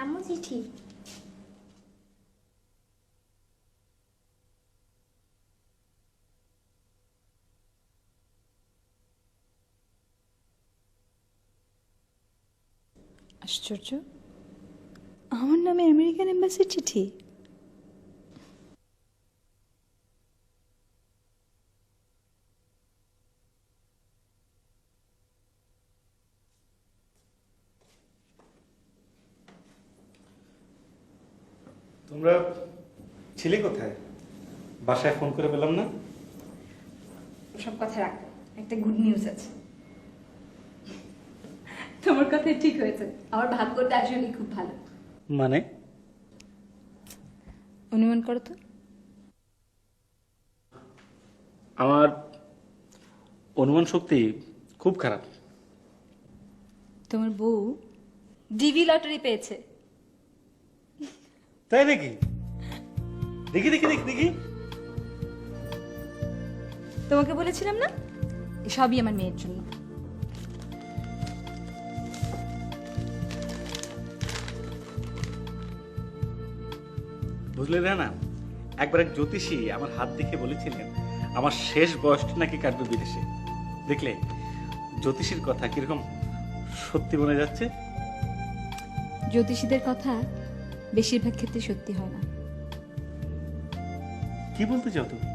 আম্মু চিঠি। আশ্চর্য, আমার নামে আমেরিকান এম্বাসির চিঠি। তোমরা ছিলে কোথায়? বাসায় ফোন করে পেলাম না। সব কথা রাখ, একটা গুড নিউজ আছে। তোমার কথা ঠিক হয়েছে, আমার ভাগ্যটা আসলে খুব ভালো। মানে? অনুমান করো তো। আমার অনুমান শক্তি খুব খারাপ। তোমার বউ ডিভি লটারি পেয়েছে। তাই নাকি? দেখি দেখি দেখি দেখি। তোমাকে বলেছিলাম না, সবই আমার মেয়ের জন্য। বুঝলে না, একবার এক জ্যোতিষী আমার হাত দেখে বলেছিলেন আমার শেষ বয়সটা নাকি কাটবে বিদেশে। দেখলে জ্যোতিষীর কথা কিরকম সত্যি মনে যাচ্ছে। জ্যোতিষীদের কথা বেশিরভাগ ক্ষেত্রে সত্যি হয় না। কি বলতে চাও তুমি?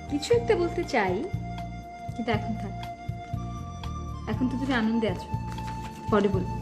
কিছু একটা বলতে চাই, কিন্তু এখন থাক। এখন তো তুমি আনন্দে আছো, পরে বলবো।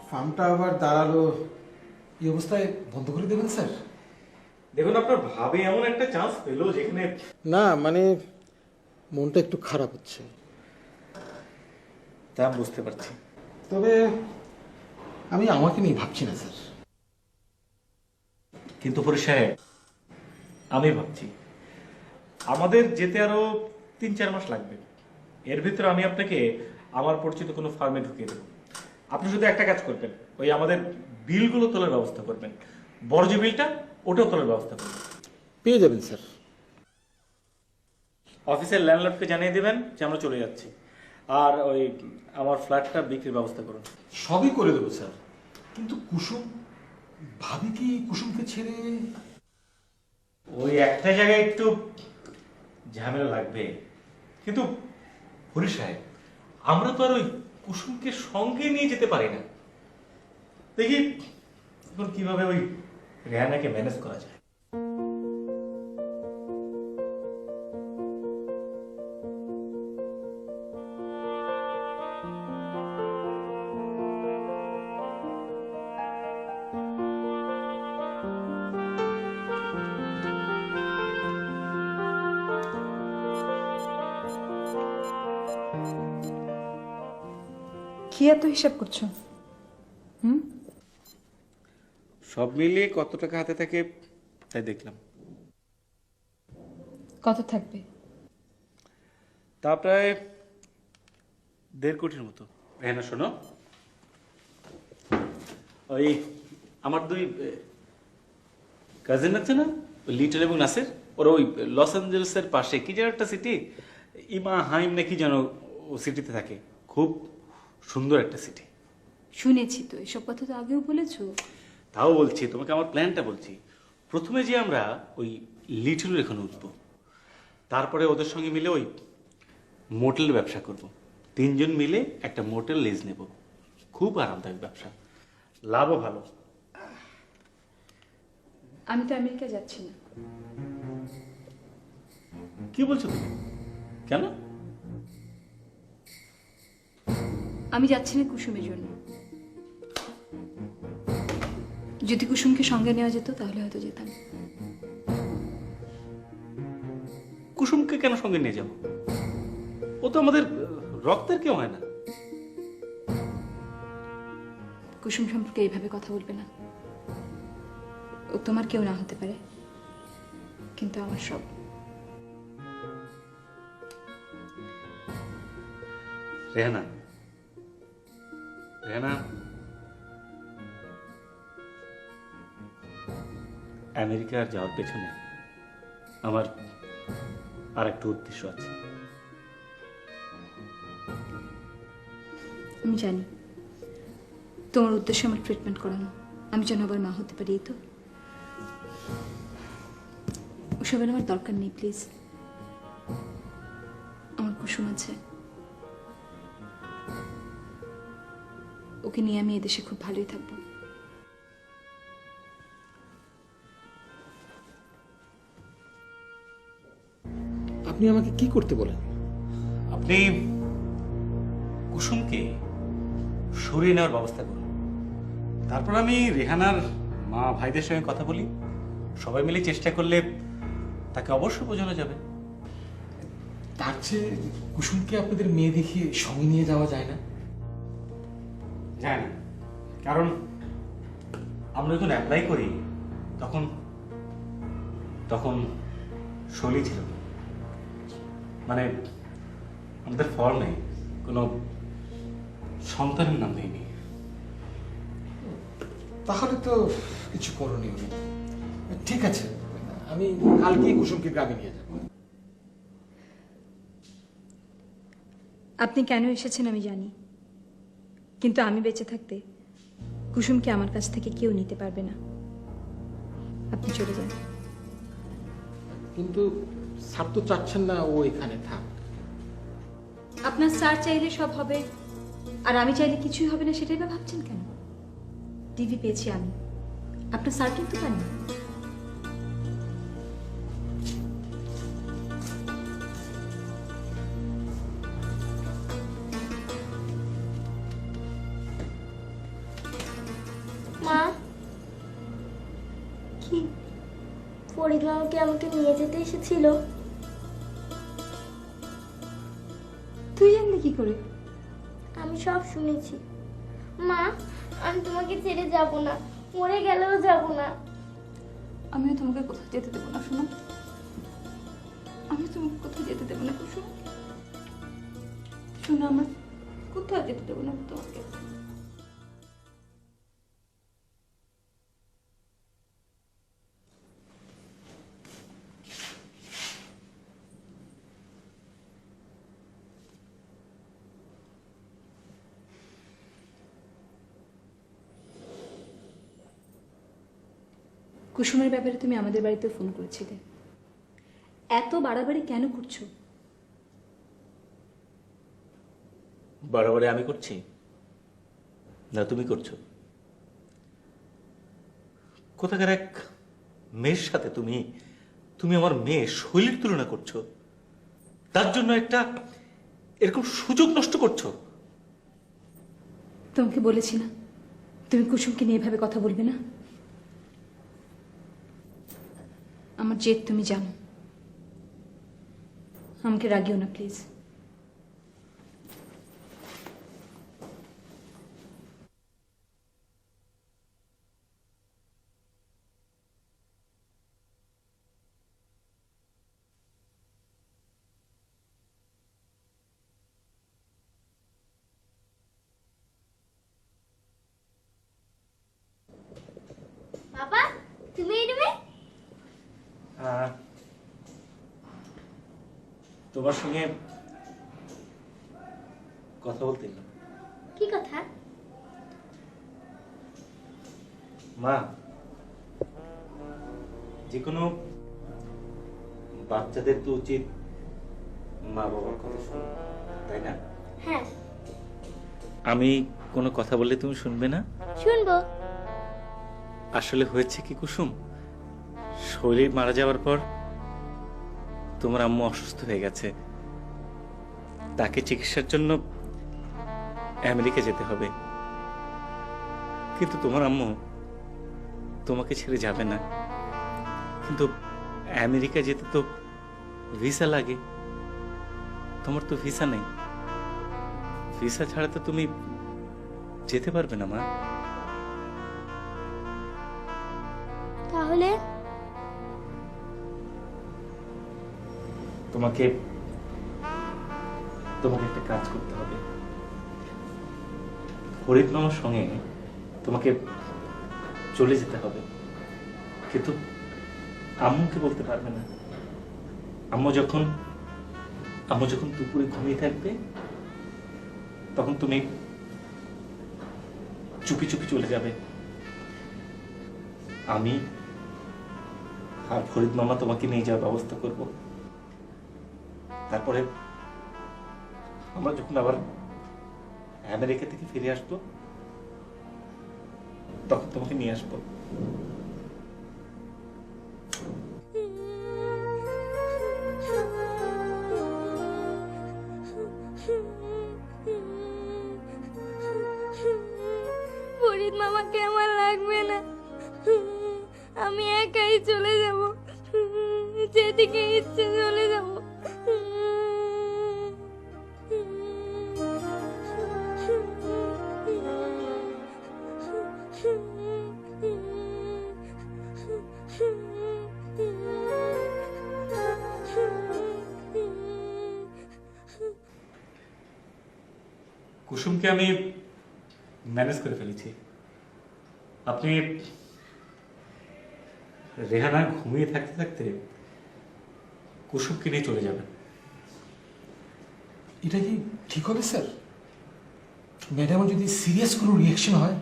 ফার্মটা আবার দাঁড়ালো, এই অবস্থায় বন্ধ করে দেবেন স্যার? দেখুন, আপনার ভাবে এমন একটা চান্স পেলো যেখানে না, মানে মনটা একটু খারাপ হচ্ছে। তা বুঝতে পারছি। তবে আমি আমাকে নিয়ে ভাবছি না স্যার। কিন্তু পরিষ্কার আমি ভাবছি আমাদের যেতে আরো 3-4 মাস লাগবে। এর ভিতরে আমি আপনাকে আমার পরিচিত কোনো ফার্মে ঢুকিয়ে দেবো। আপনি শুধু একটা কাজ করবেন, ওই আমাদের বিলগুলো তোলার ব্যবস্থা করবেন। বর্জ্য বিলটা ওটাও তোলার ব্যবস্থা করবেন। পেয়ে যাবেন স্যার। অফিসের ল্যান্ডলর্ডকে জানিয়ে দেবেন যে আমরা চলে যাচ্ছি। আর ওই আমার ফ্ল্যাটটা বিক্রির ব্যবস্থা করুন। সবই করে দেবো স্যার, কিন্তু কুসুম ভাবি কি কুসুমকে ছেড়ে? ওই একটা জায়গায় একটু ঝামেলা লাগবে, কিন্তু হরি সাহেব আমরা তো আর ওই কুসুমকে সঙ্গে নিয়ে যেতে পারি না। দেখি এখন কিভাবে ওই রেহানাকে ম্যানেজ করা যায়। কি এত হিসাব করছো? সব মিলিয়ে কত টাকা হাতে থাকে তাই দেখলাম। কত থাকবে? তা প্রায় 1.5 কোটির মতো। রেহানা শোনো, ওই আমার 2 কাজিন আছে না, ওই লিটল এবং নাসির, ওরা ওই লস অ্যাঞ্জেলেসের পাশে কি যেন একটা সিটি, ইমা হাইম নাকি যেন ও সিটিতে থাকে। খুব সুন্দর একটা সিটি। শুনেছি তো, এসব কথা তো আগেও বলেছো। তাও বলছি, তোমাকে আমার প্ল্যানটা বলছি। প্রথমে যে আমরা ওই লিটলের এখানে উঠবো, তারপরে ওদের সঙ্গে মিলে ওই মোটেল ব্যবসা করব। 3 জন মিলে একটা মোটেল লিজ নেব। খুব আরামদায়ক ব্যবসা, লাভও ভালো। আমি তো আমেরিকা যাচ্ছি না। কি বলছো তুমি? কেন? আমি যাচ্ছি না কুসুমের জন্য। যদি কুসুমকে সঙ্গে নেওয়া যেত তাহলে হয়তো যেতাম। কুসুমকে কেন সঙ্গে নিয়ে যাব? ও তো আমাদের রক্তের কেউ হয় না। কুসুম সম্পর্কে এইভাবে কথা বলবে না। ও তোমার কেউ না হতে পারে, কিন্তু আমার সব। রেহানা, রেহানা, আমেরিকা যাওয়ার পেছনে আমার আর একটা উদ্দেশ্য আছে। আমি জানি তোমার উদ্দেশ্য আমার ট্রিটমেন্ট করানো, আমি যেন আবার মা হতে পারি। এই তো, ওসবের আমার দরকার নেই প্লিজ। আমার কুসুম আছে, ওকে নিয়ে আমি এদেশে খুব ভালোই থাকবো। আপনি আমাকে কি করতে বলেন? আপনি কুসুমকে সরিয়ে নেওয়ার ব্যবস্থা করুন। তারপর আমি রেহানার মা ভাইদের সঙ্গে কথা বলি। সবাই মিলে চেষ্টা করলে তাকে অবশ্যই বোঝানো যাবে। তার চেয়ে কুসুমকে আপনাদের মেয়ে দেখিয়ে সঙ্গে নিয়ে যাওয়া যায় না? যায় না, কারণ আমরা যখন অ্যাপ্লাই করি তখন তখন শৈলী ছিল না। মানে আমাদের ফর্মে কোনো সন্তানের নাম নেই। তাহলে তো কিছু করণীয় নেই। ঠিক আছে, আমি কালকে কুসুমকে গ্রামে নিয়ে যাব। আপনি কেন এসেছেন আমি জানি, কিন্তু আমি বেঁচে থাকতে কুসুমকে আমার কাছ থেকে কেউ নিতে পারবে না। আপনি চলে যান। কিন্তু স্যার তো চাচ্ছেন না ও এখানে থাক। আপনার স্যার চাইলে সব হবে, আর আমি চাইলে কিছুই হবে না, সেটাই বা ভাবছেন কেন? টিভি পেয়েছি আমি, আপনার স্যার কিন্তু পান না। মা, কি? ফরিদ মামা কি আমাকে নিয়ে যেতে এসেছিল? তুই জানলি কি করে? আমি সব শুনেছি। মা, আমি তোমাকে ছেড়ে যাব না, মরে গেলেও যাব না। আমিও তোমাকে কোথাও যেতে দেবো না, শোনো। আমি তোমাকে কোথাও যেতে দেবো না, কুসুম। শোনো, আমার কোথাও যেতে দেবো না তোমাকে। কুসুমের ব্যাপারে তুমি আমাদের বাড়িতে ফোন করেছিলে। এত বাড়াবাড়ি কেন করছো? বাড়াবাড়ি আমি করছি না তুমি করছো? কোথাকার এক মেয়ের সাথে তুমি তুমি আমার মেয়ে শৈলীর তুলনা করছো, তার জন্য একটা এরকম সুযোগ নষ্ট করছো। তোমাকে বলেছি না তুমি কুসুমকে নিয়ে এভাবে কথা বলবে না। আমার জেদ তুমি জানো, আমাকে রাগিও না প্লিজ। বাবা তুমি এই রুমে? তোমার সঙ্গে কথা বলতে এলাম। কি কথা? মা, যে কোনো বাচ্চাদের তো উচিত মা বাবার কথা শোনা, তাই না? হ্যাঁ আমি কোনো কথা বললে তুমি শুনবে না? শুনবো। আসলে হয়েছে কি কুসুম, শৈলী মারা যাওয়ার পর তোমার আম্মু অসুস্থ হয়ে গেছে, তাকে চিকিৎসার জন্য আমেরিকা যেতে হবে। কিন্তু তোমার আম্মু তোমাকে ছেড়ে যাবে না। কিন্তু আমেরিকা যেতে তো ভিসা লাগে, তোমার তো ভিসা নেই। ভিসা ছাড়া তো তুমি যেতে পারবে না মা। তাহলে তোমাকে একটা কাজ করতে হবে। ফরিদ মামার সঙ্গে তোমাকে চলে যেতে হবে, কিন্তু আম্মুকে বলতে পারবে না। আম্মু যখন দুপুরে ঘুমিয়ে থাকবে তখন তুমি চুপি চুপি চলে যাবে। আমি আর ফরিদ মামা তোমাকে নিয়ে যাওয়ার ব্যবস্থা করব। তারপরে আমরা যখন আবার আমেরিকা থেকে ফিরে আসবো তখন তোমাকে নিয়ে আসবো। ফরিদ মামাকে আমার লাগবে না, আমি একাই চলে যাব, যেদিকে ইচ্ছে চলে যাব। কুসুমকে আমি ম্যানেজ করে ফেলেছি। আপনি রেহানা ঘুমিয়ে থাকতে থাকতে কুসুমকে নিয়ে চলে যাবেন। এটা কি ঠিক হবে স্যার? ম্যাডামের যদি সিরিয়াস কোনো রিয়াকশন হয়?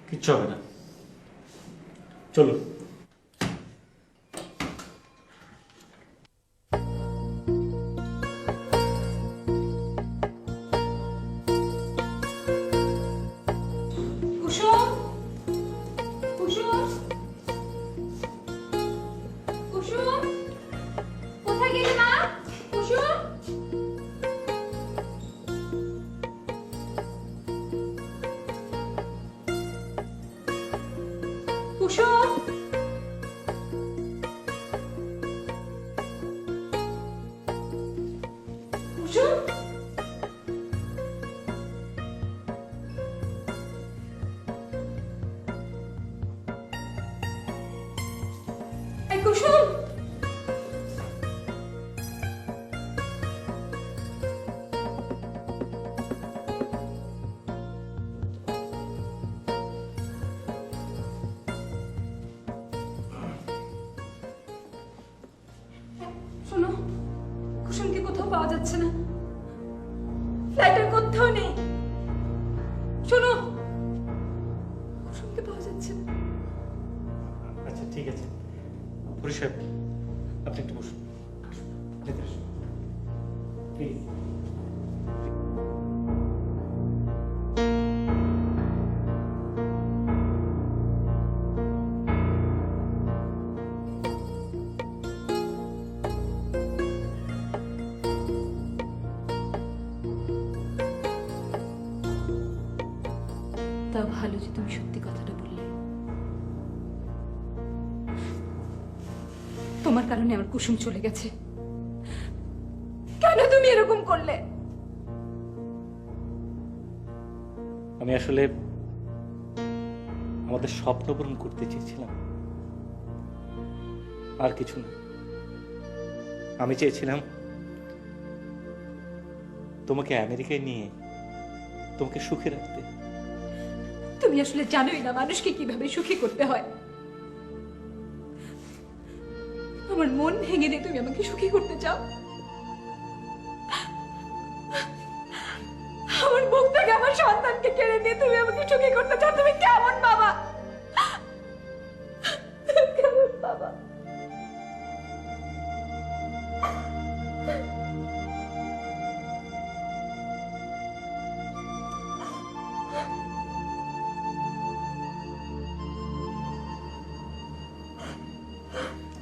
কিচ্ছু হবে না, চলুন। কুসুম, কুসুম, কুসুম, কোথায় গেলি মা? কুসুম, কুসুম, কুসুম, এই কুসুম, শোনো, কুসুমকে কোথাও পাওয়া যাচ্ছে না, ফ্লাইটের কোথাও নেই। শোনো, কুসুমকে পাওয়া যাচ্ছে না। আচ্ছা ঠিক আছে, পরিষদ আপনি একটু বসুন। ভেতরে এসো প্লিজ। তা ভালো যে তুমি সত্যি কথাটা বললে। তোমার কারণে আমার কুসুম চলে গেছে। কেন তুমি এরকম করলে? আমি আসলে আমাদের স্বপ্ন পূরণ করতে চেয়েছিলাম, আর কিছু না। আমি চেয়েছিলাম তোমাকে আমেরিকায় নিয়ে তোমাকে সুখে রাখতে। তুমি আসলে জানোই না মানুষকে কিভাবে সুখী করতে হয়। আমার মন ভেঙে দিয়ে তুমি আমাকে সুখী করতে চাও। আমার বুক থেকে আমার সন্তানকে কেড়ে নিয়ে তুমি আমাকে সুখী করতে চাও। তুমি কেমন বাবা? কেমন বাবা?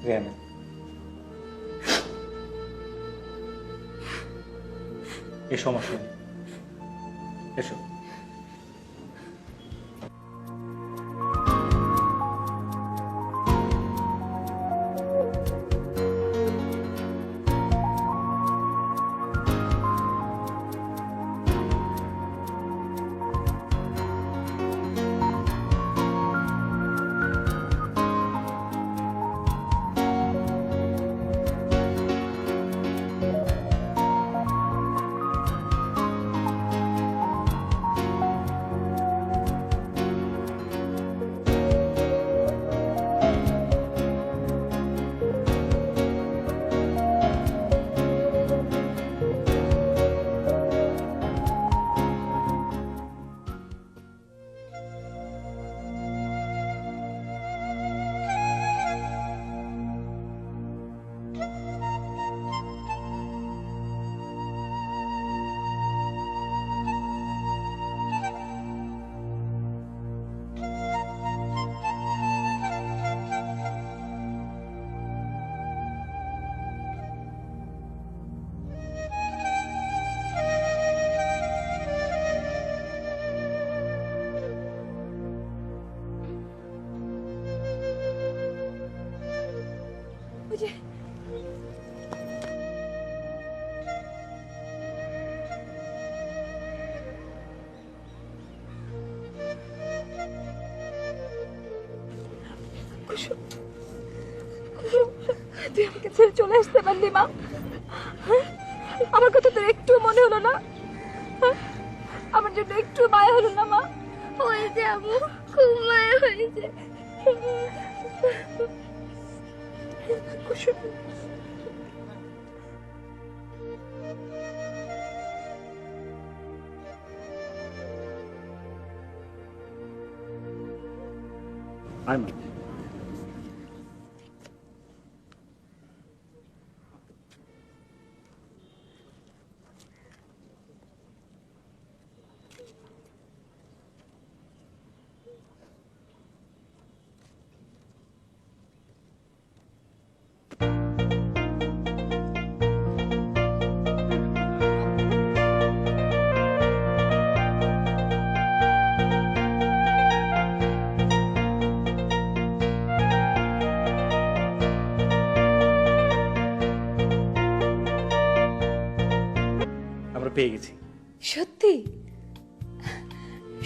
রেহানা, এ সমস্যা নেই, এসো। তুই আমাকে ছেড়ে চলে আসতে পারলি মা? আমার কথা তোর একটু মনে হলো না? আমার জন্য একটু মায়া হলো না মা? হয়েছে আম্মু, খুব মায়া হয়েছে। আয় মা। আমরা পেয়ে গেছি। সত্যি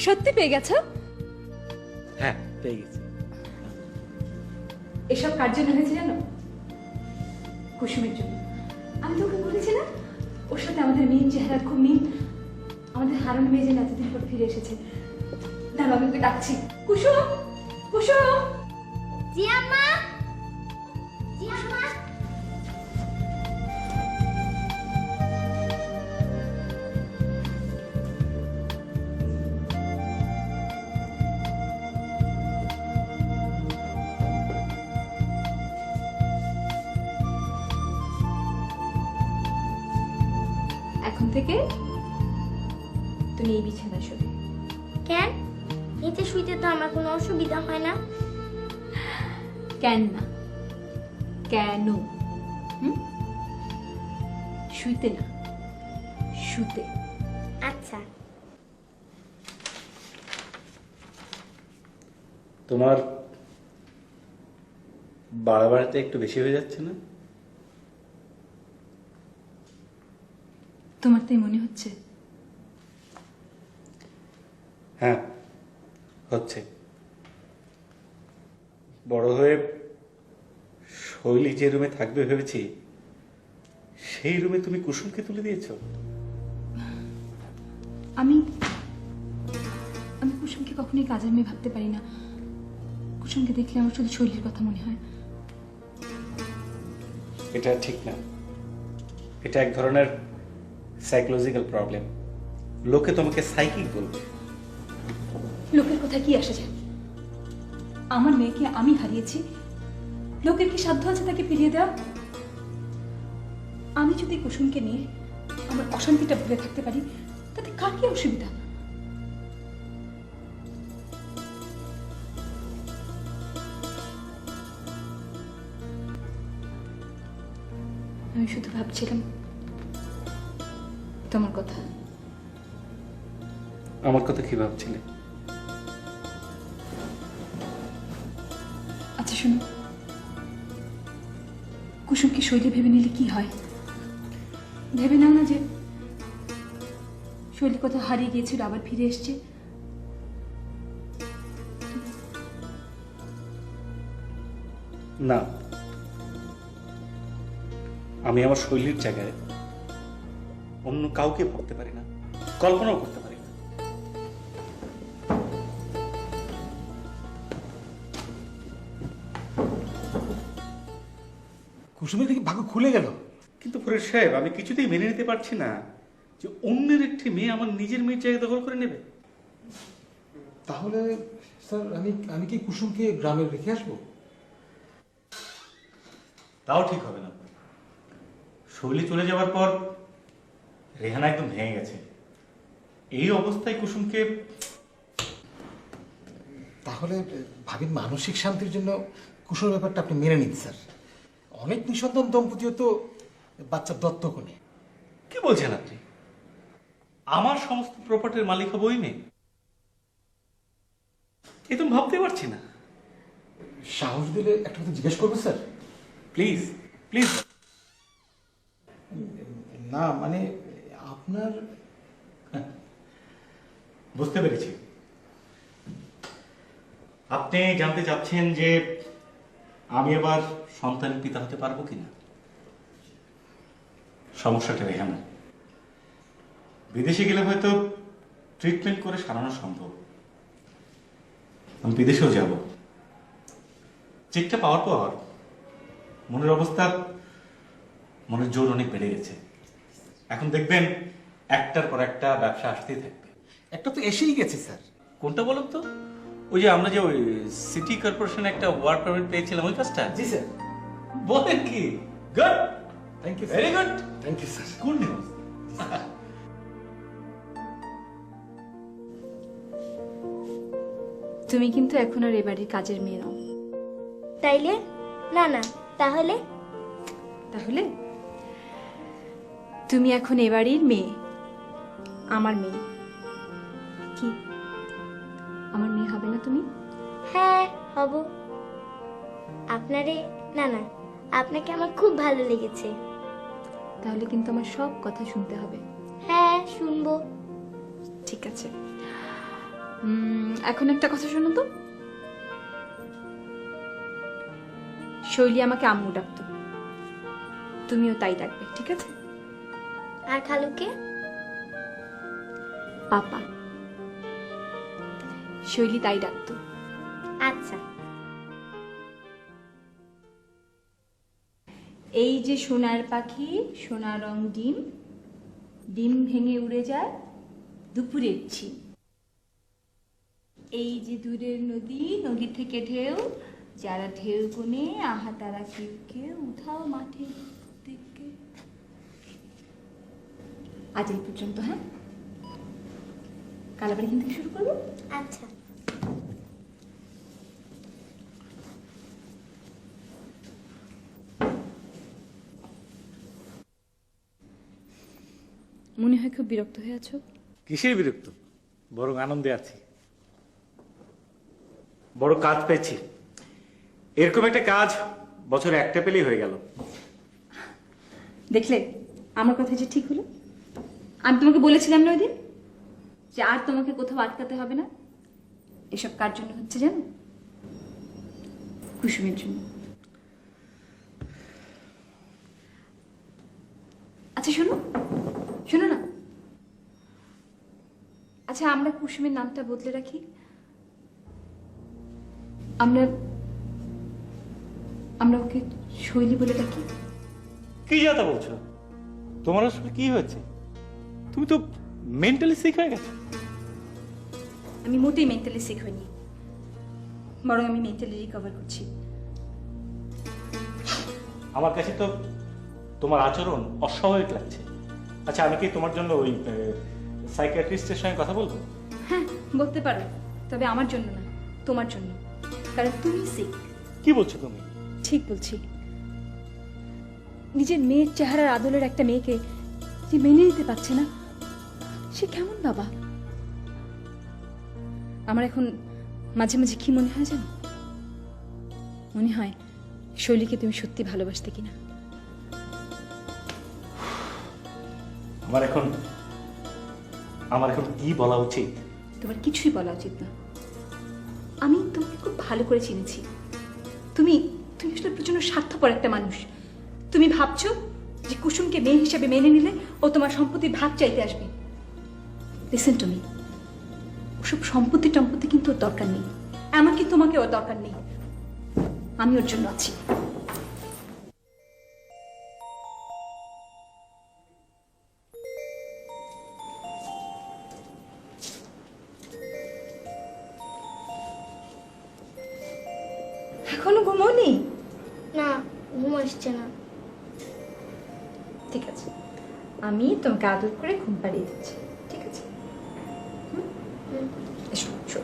সত্যি পেয়ে গেছো? হ্যাঁ, পেয়ে গেছি। এসব কার জন্য হয়েছে জানো? কুসুমের জন্য। আমি তোকে বলেছি না ওর সাথে আমাদের মেয়ের চেহারা খুব মিল। আমাদের হারানো মেয়ে যেন এতদিন পর ফিরে এসেছে। দাঁড়া, আমি ওকে ডাকছি। কুসুম, কুসুম। জি আম্মা, জি আম্মা। থেকে তুমি এই বিছানায় শোবে। কেন? এতে শুইতে তো আমার কোনো অসুবিধা হয় না। কেন না, কেন? শুইতে না, শুতে। আচ্ছা। তোমার বাড়াবাড়িটা একটু বেশি হয়ে যাচ্ছে না? তোমার তাই মনে হচ্ছে? হ্যাঁ, হচ্ছে। বড় হয়ে শৈলী যে রুমে থাকবে ভেবেছি, সেই রুমে তুমি কুসুমকে তুলে দিয়েছো। আমি আমি কুসুমকে কখনোই কাজের মেয়ে ভাবতে পারি না। কুসুমকে দেখলে আমার শুধু শৈলীর কথা মনে হয়। এটা ঠিক না। এটা এক ধরনের সাইকোলজিক্যাল প্রবলেম। লোকে তোমাকে সাইকিক বলবে। লোকের কথা কি আসে যায়? আমার মেয়েকে আমি হারিয়েছি, লোকের কি সাধ্য আছে তাকে ফিরিয়ে দেওয়া? আমি যদি কুসুমকে নিয়ে আমার অশান্তিটা ভুলে থাকতে পারি, তাতে কার কি অসুবিধা? আমি শুধু ভাবছিলাম তোমার কথা। আমার কথা কি ভাবছিলে? আচ্ছা শোনো, কুসুমকে শৈলী ভেবে নিলে কি হয়? ভেবে নাও না যে শৈলী কোথাও হারিয়ে গিয়েছিল, আবার ফিরে এসছে। না, আমি আমার শৈলীর জায়গায় অন্য কাউকে ভাবতে পারি না, কল্পনাও করতে পারি না। কুসুমের দিকে ভাগ্য খুলে গেল। কিন্তু ফরিদ সাহেব, আমি কিছুতেই মেনে নিতে পারছি না যে অন্যের একটি মেয়ে আমার নিজের মেয়ের জায়গা দখল করে নেবে। তাহলে স্যার আমি কি কুসুমকে গ্রামে রেখে আসবো? তাও ঠিক হবে না। শৈলী চলে যাওয়ার পর রেহানা একদম ভেঙে গেছে। এই অবস্থায় কুসুমকে... তাহলে ভাবির মানসিক শান্তির জন্য কুসুমের ব্যাপারটা আপনি মেনে নিন স্যার। অনেক নিঃসন্তান দম্পতিও তো বাচ্চা দত্তক নেয়। কি বলছেন আপনি? আমার সমস্ত প্রপার্টির মালিক হবো ওই মেয়ে? এ তো ভাবতে পারছি না। সাহস দিলে একটা কথা জিজ্ঞেস করবো স্যার? Please please. না মানে আপনার... বুঝতে পেরেছি। আপনি জানতে চাচ্ছেন যে আমি আবার সন্তানের পিতা হতে পারবো কিনা। সমস্যাটা রেহানা। বিদেশে গেলে হয়তো ট্রিটমেন্ট করে সারানো সম্ভব। আমি বিদেশেও যাব। চেকটা পাওয়ার পর মনের অবস্থা, মনের জোর অনেক বেড়ে গেছে। এখন দেখবেন একটার পর একটা ব্যবসা আসতেই থাকবে। একটা তো এসেই গেছে স্যার। কোনটা বলুন তো? ওই যে আমরা যে ওই সিটি কর্পোরেশনে একটা ওয়ার্ক পারমিট পেয়েছিলাম, ওই কাজটা? জি স্যার। বলেন কি? Good, thank you. Very good, thank you sir. Good news. তুমি কিন্তু এখন আর এ বাড়ির কাজের মেয়ে নও। তাইলে? না না, তাহলে? তাহলে তুমি এখন এ বাড়ির মেয়ে, আমার মেয়ে। কি আমার মেয়ে হবে না তুমি? হ্যাঁ হব। আপনারে? না না, আপনাকে আমার খুব ভালো লেগেছে। তাহলে কিন্তু আমার সব কথা শুনতে হবে। হ্যাঁ শুনবো। ঠিক আছে। এখন একটা কথা শোনো তো। শৈলী আমাকে আম্মু ডাকতো, তুমিও তাই ডাকবে, ঠিক আছে? আর খালুকে? পাপা। শৈলী তাই ডাকতো। আচ্ছা। এই যে সোনার পাখি, সোনা রং ডিম, ডিম ভেঙে উড়ে যায় দুপুরের ঝিম। এই যে দূরের নদী, নদী থেকে ঢেউ, যারা ঢেউ কোণে আহা তারা কেউ কেউ উঠাও মাঠের দিকে। আজ এই পর্যন্ত, হ্যাঁ? কাল আবার এখান থেকে শুরু করবো। আচ্ছা। মনে হয় খুব বিরক্ত হয়ে আছো। কিসের বিরক্ত, বরং আনন্দে আছি। বড় কাজ পেয়েছি। এরকম একটা কাজ বছরে একটা পেলেই হয়ে গেল। দেখলে আমার কথা যে ঠিক হলো। আমি তোমাকে বলেছিলাম না ওই দিন যে আর তোমাকে কোথাও আটকাতে হবে না। এসব কার জন্য হচ্ছে জানো? কুসুমের জন্য। আচ্ছা শোনো, শোনো না। আচ্ছা আমরা কুসুমের নামটা বদলে রাখি। আমরা আমরা ওকে শৈলী বলে ডাকি। কি যাতা বলছো? তোমার আসলে কি হয়েছে? তুমি তো মেন্টালি সিক হয়ে গেছো। আমি মোটেই মেন্টালি সিক হইনি, বরং আমি মেন্টালি রিকভার করছি। আমার কাছে তো তোমার আচরণ অস্বাভাবিক লাগছে। আচ্ছা আমি কি তোমার জন্য ওই সাইকিয়াট্রিস্টের সঙ্গে কথা বলবো? হ্যাঁ বলতে পারো, তবে আমার জন্য না, তোমার জন্য। কারণ তুমি সিক। কি বলছো তুমি? ঠিক বলছি। নিজের মেয়ের চেহারার আদলের একটা মেয়েকে যে মেনে নিতে পারছে না, সে কেমন বাবা? আমার এখন মাঝে মাঝে কি মনে হয় জানো? মনে হয় শৈলীকে তুমি সত্যি ভালোবাসতে কিনা। আমার এখন কি বলা উচিত? তোমার কিছুই বলা উচিত না। আমি তোমাকে খুব ভালো করে চিনেছি। তুমি তুমি আসলে প্রচন্ড স্বার্থপর একটা মানুষ। তুমি ভাবছো যে কুসুমকে মেয়ে হিসেবে মেনে নিলে ও তোমার সম্পত্তির ভাগ চাইতে আসবে। লিসেন টু মি, ওসব সম্পত্তি টম্পত্তি কিন্তু ওর দরকার নেই, এমনকি তোমাকে ওর দরকার নেই। আমি ওর জন্য আছি। এখনো ঘুমোনি? না, ঘুম আসছে না। ঠিক আছে, আমি তোমাকে আদর করে ঘুম পাড়িয়ে দিচ্ছি। ঠিক আছে? এসো এসো।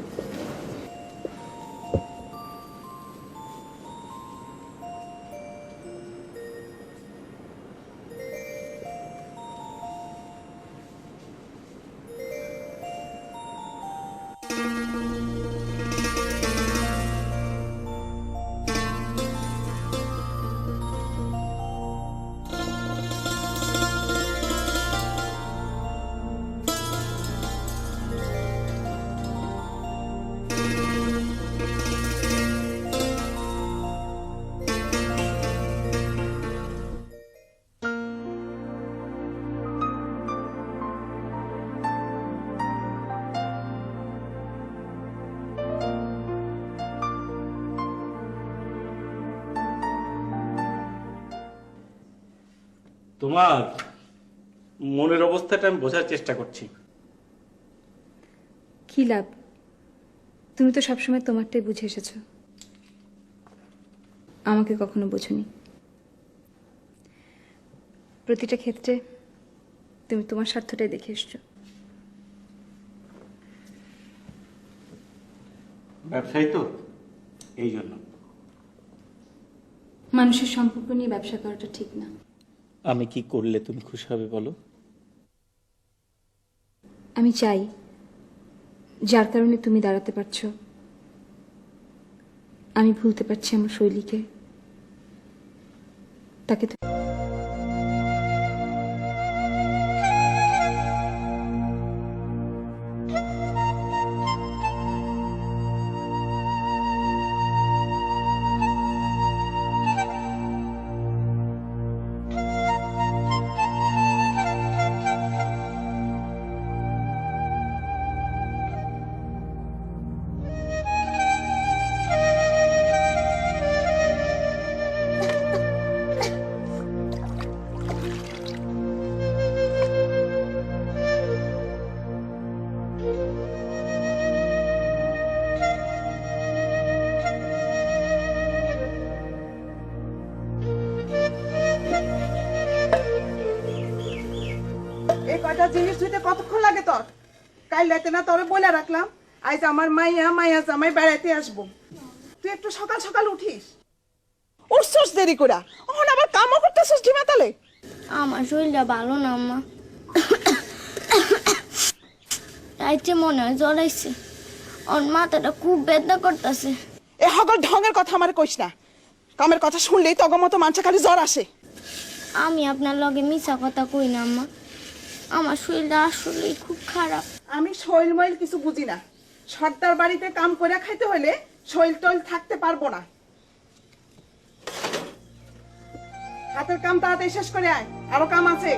তোমার মনের অবস্থাটা আমি বোঝার চেষ্টা করছি। কি লাভ? তুমি তো সবসময় তোমারটাই বুঝে এসেছো, আমাকে কখনো বোঝনি। প্রতিটা ক্ষেত্রে তুমি তোমার স্বার্থটাই দেখে এসছো। ব্যবসায়ী তো, এই জন্য। মানুষের সম্পর্ক নিয়ে ব্যবসা করাটা ঠিক না। আমি কি করলে তুমি খুশি হবে বলো? আমি চাই যার কারণে তুমি দাঁড়াতে পারছো, আমি ভুলতে পারছি আমার শৈলীকে, তাকে তো কয়টা জিনিস ধুইতে কতক্ষণ লাগে তোর? কাল রাতে না তোরে বলে রাখলাম আজ আমার মাইয়া জামাই বেড়াইতে আসবো। তুই একটু সকাল সকাল উঠিস। উঠছস দেরি করে, এখন আবার কামও করতেছস ঢিমা তালে। আমার শরীরটা ভালো না আম্মা, রাইতে মনে হয় জ্বর আইছে, ওর মাথাটা খুব বেদনা করতেছে। এ হগল ঢঙের কথা আমার কইস না, কামের কথা শুনলেই তগর মতো মানুষের খালি জ্বর আসে। আমি আপনার লগে মিছা কথা কই না আম্মা, আমার শরীরটা আসলেই খুব খারাপ। আমি শৈল মইল কিছু বুঝি না, সর্দার বাড়িতে কাম করে খাইতে হলে শৈল টৈল থাকতে পারবো না। হাতের কাম তাড়াতাড়ি শেষ করে আয়, আরো কাম আছে।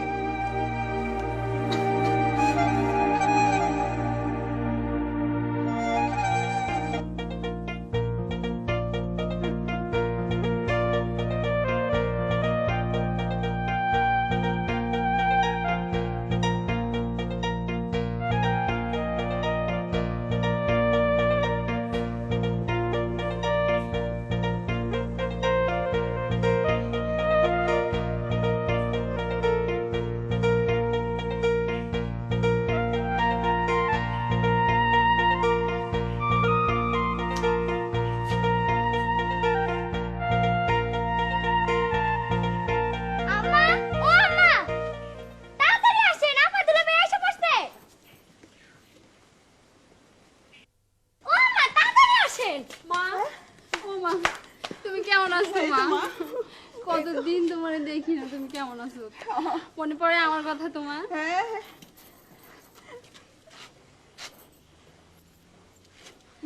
আম্মা, ও আম্মা, তাড়াতাড়ি আসেন, আপা দুলাভাই এসে পড়ছে। ও আম্মা, তাড়াতাড়ি আসেন। মা, ও মা, তুমি কেমন আছো মা? কতদিন তোমারে দেখি না, তুমি কেমন আছো? মনে পড়ে আমার কথা তোমার? হ্যাঁ,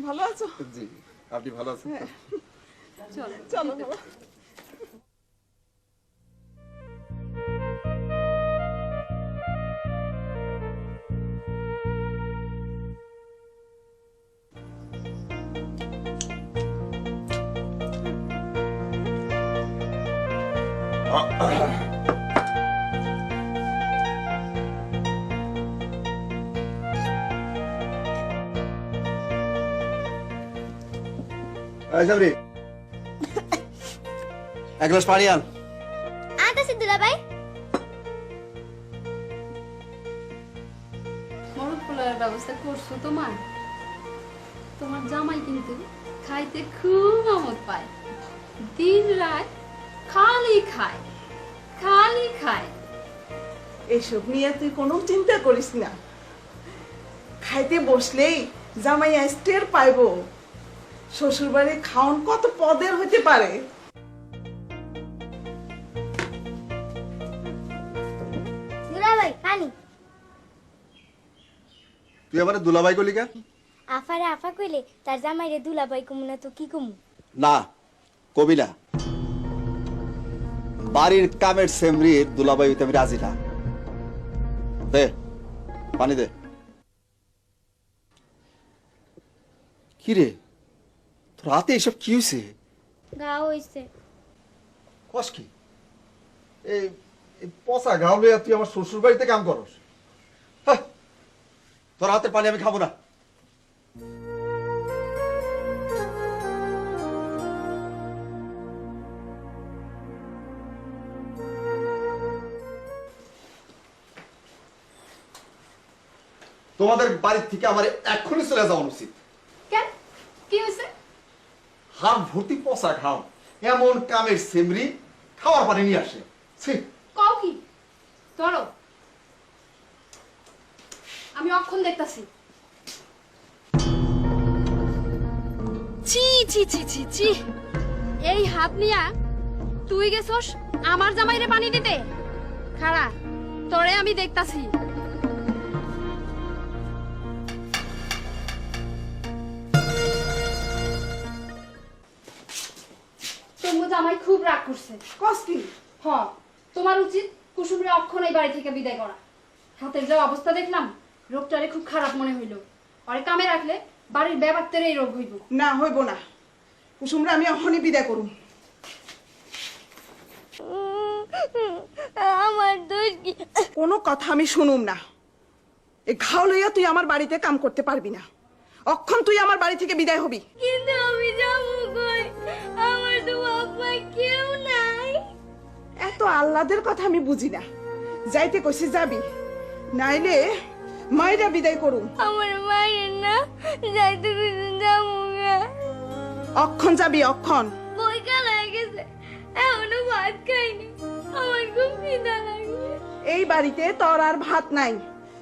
ভালো আছো? জি, আপনি ভালো আছেন তো? চলো চলো বাবা। এই সাবরি, এক গ্লাস পানি আন। আনতেছি দুলাভাই। মরদ পোলার ব্যবস্থা করছো তোমার? তোমার জামাই কিন্তু খাইতে খুব আমোদ পায়, দিন রাত খালি খায়, খালি খায়। এসব নিয়ে তুই কোনো চিন্তা করিস না, খাইতে বসলেই জামাই টের পাইবো শ্বশুর বাড়ি খাওন কত পদের হইতে পারে। দুলাভাই পানি। তুই আমার দুলাভাই কলি কেন? আফারে আফা কইলে তার জামাইরে দুলাভাই কমু না তো কি কমু? না, কবি না। বাড়ির কামের সেমরির দুলাভাই হইতে আমি রাজি না। দে পানি দে। কি রে, তোর রাতে এসব কি হয়েছে? গা হইছে। কস কি? এই পচা গাও লইয়া তুই আমার শ্বশুর বাড়িতে কাম করস? হ্যাঁ, তোর হাতের পানি আমি খাবো না। তোমাদের বাড়ির থেকে আমার এক্ষুনি চলে যাওয়া উচিত। কেন, কি হয়েছে? হাম ভর্তি পচা খাও, এমন কামের সেমরি খাওয়ার পানি নিয়ে আসে। ছি, কও কি? ধরো, আমি অক্ষণ দেখতাছি। ছি ছি ছি ছি ছি, এই হাত নিয়া তুই গেছস আমার জামাইরে পানি দিতে? খাড়া, তোরে আমি দেখতাছি। তোমার জামাই খুব রাগ করছে। কস কি? হ, তোমার উচিত কুসুমরে অক্ষণ এই বাড়ি থেকে বিদায় করা। হাতের যা অবস্থা দেখলাম, রোগটারে খুব খারাপ মনে হইল। আরে কামে রাখলে বাড়ির ব্যাপারতের এই রোগ হইব। না হইব না, কুসুমরা আমি এখনই বিদায় করুম। আমার দোষ কি? কোনো কথা আমি শুনুম না। এই ঘাও লইয়া তুই আমার বাড়িতে কাম করতে পারবি না। অক্ষণ তুই আমার বাড়ি থেকে বিদায় হবি। কিন্তু আমি যাবো কই? আমার তো বাবা কেউ নাই। এত আহ্লাদের কথা আমি বুঝি না। যাইতে কইছি যাবি, নাইলে মায়েরা বিদায় করুন। আমার মায়ের না যাইতে দিন যাবো না। অক্ষণ যাবি, অক্ষণ। বইকাল হয়ে গেছে, এখনো ভাত খাইনি, আমার খুব খিদা লাগছে। এই বাড়িতে তোর আর ভাত নাই,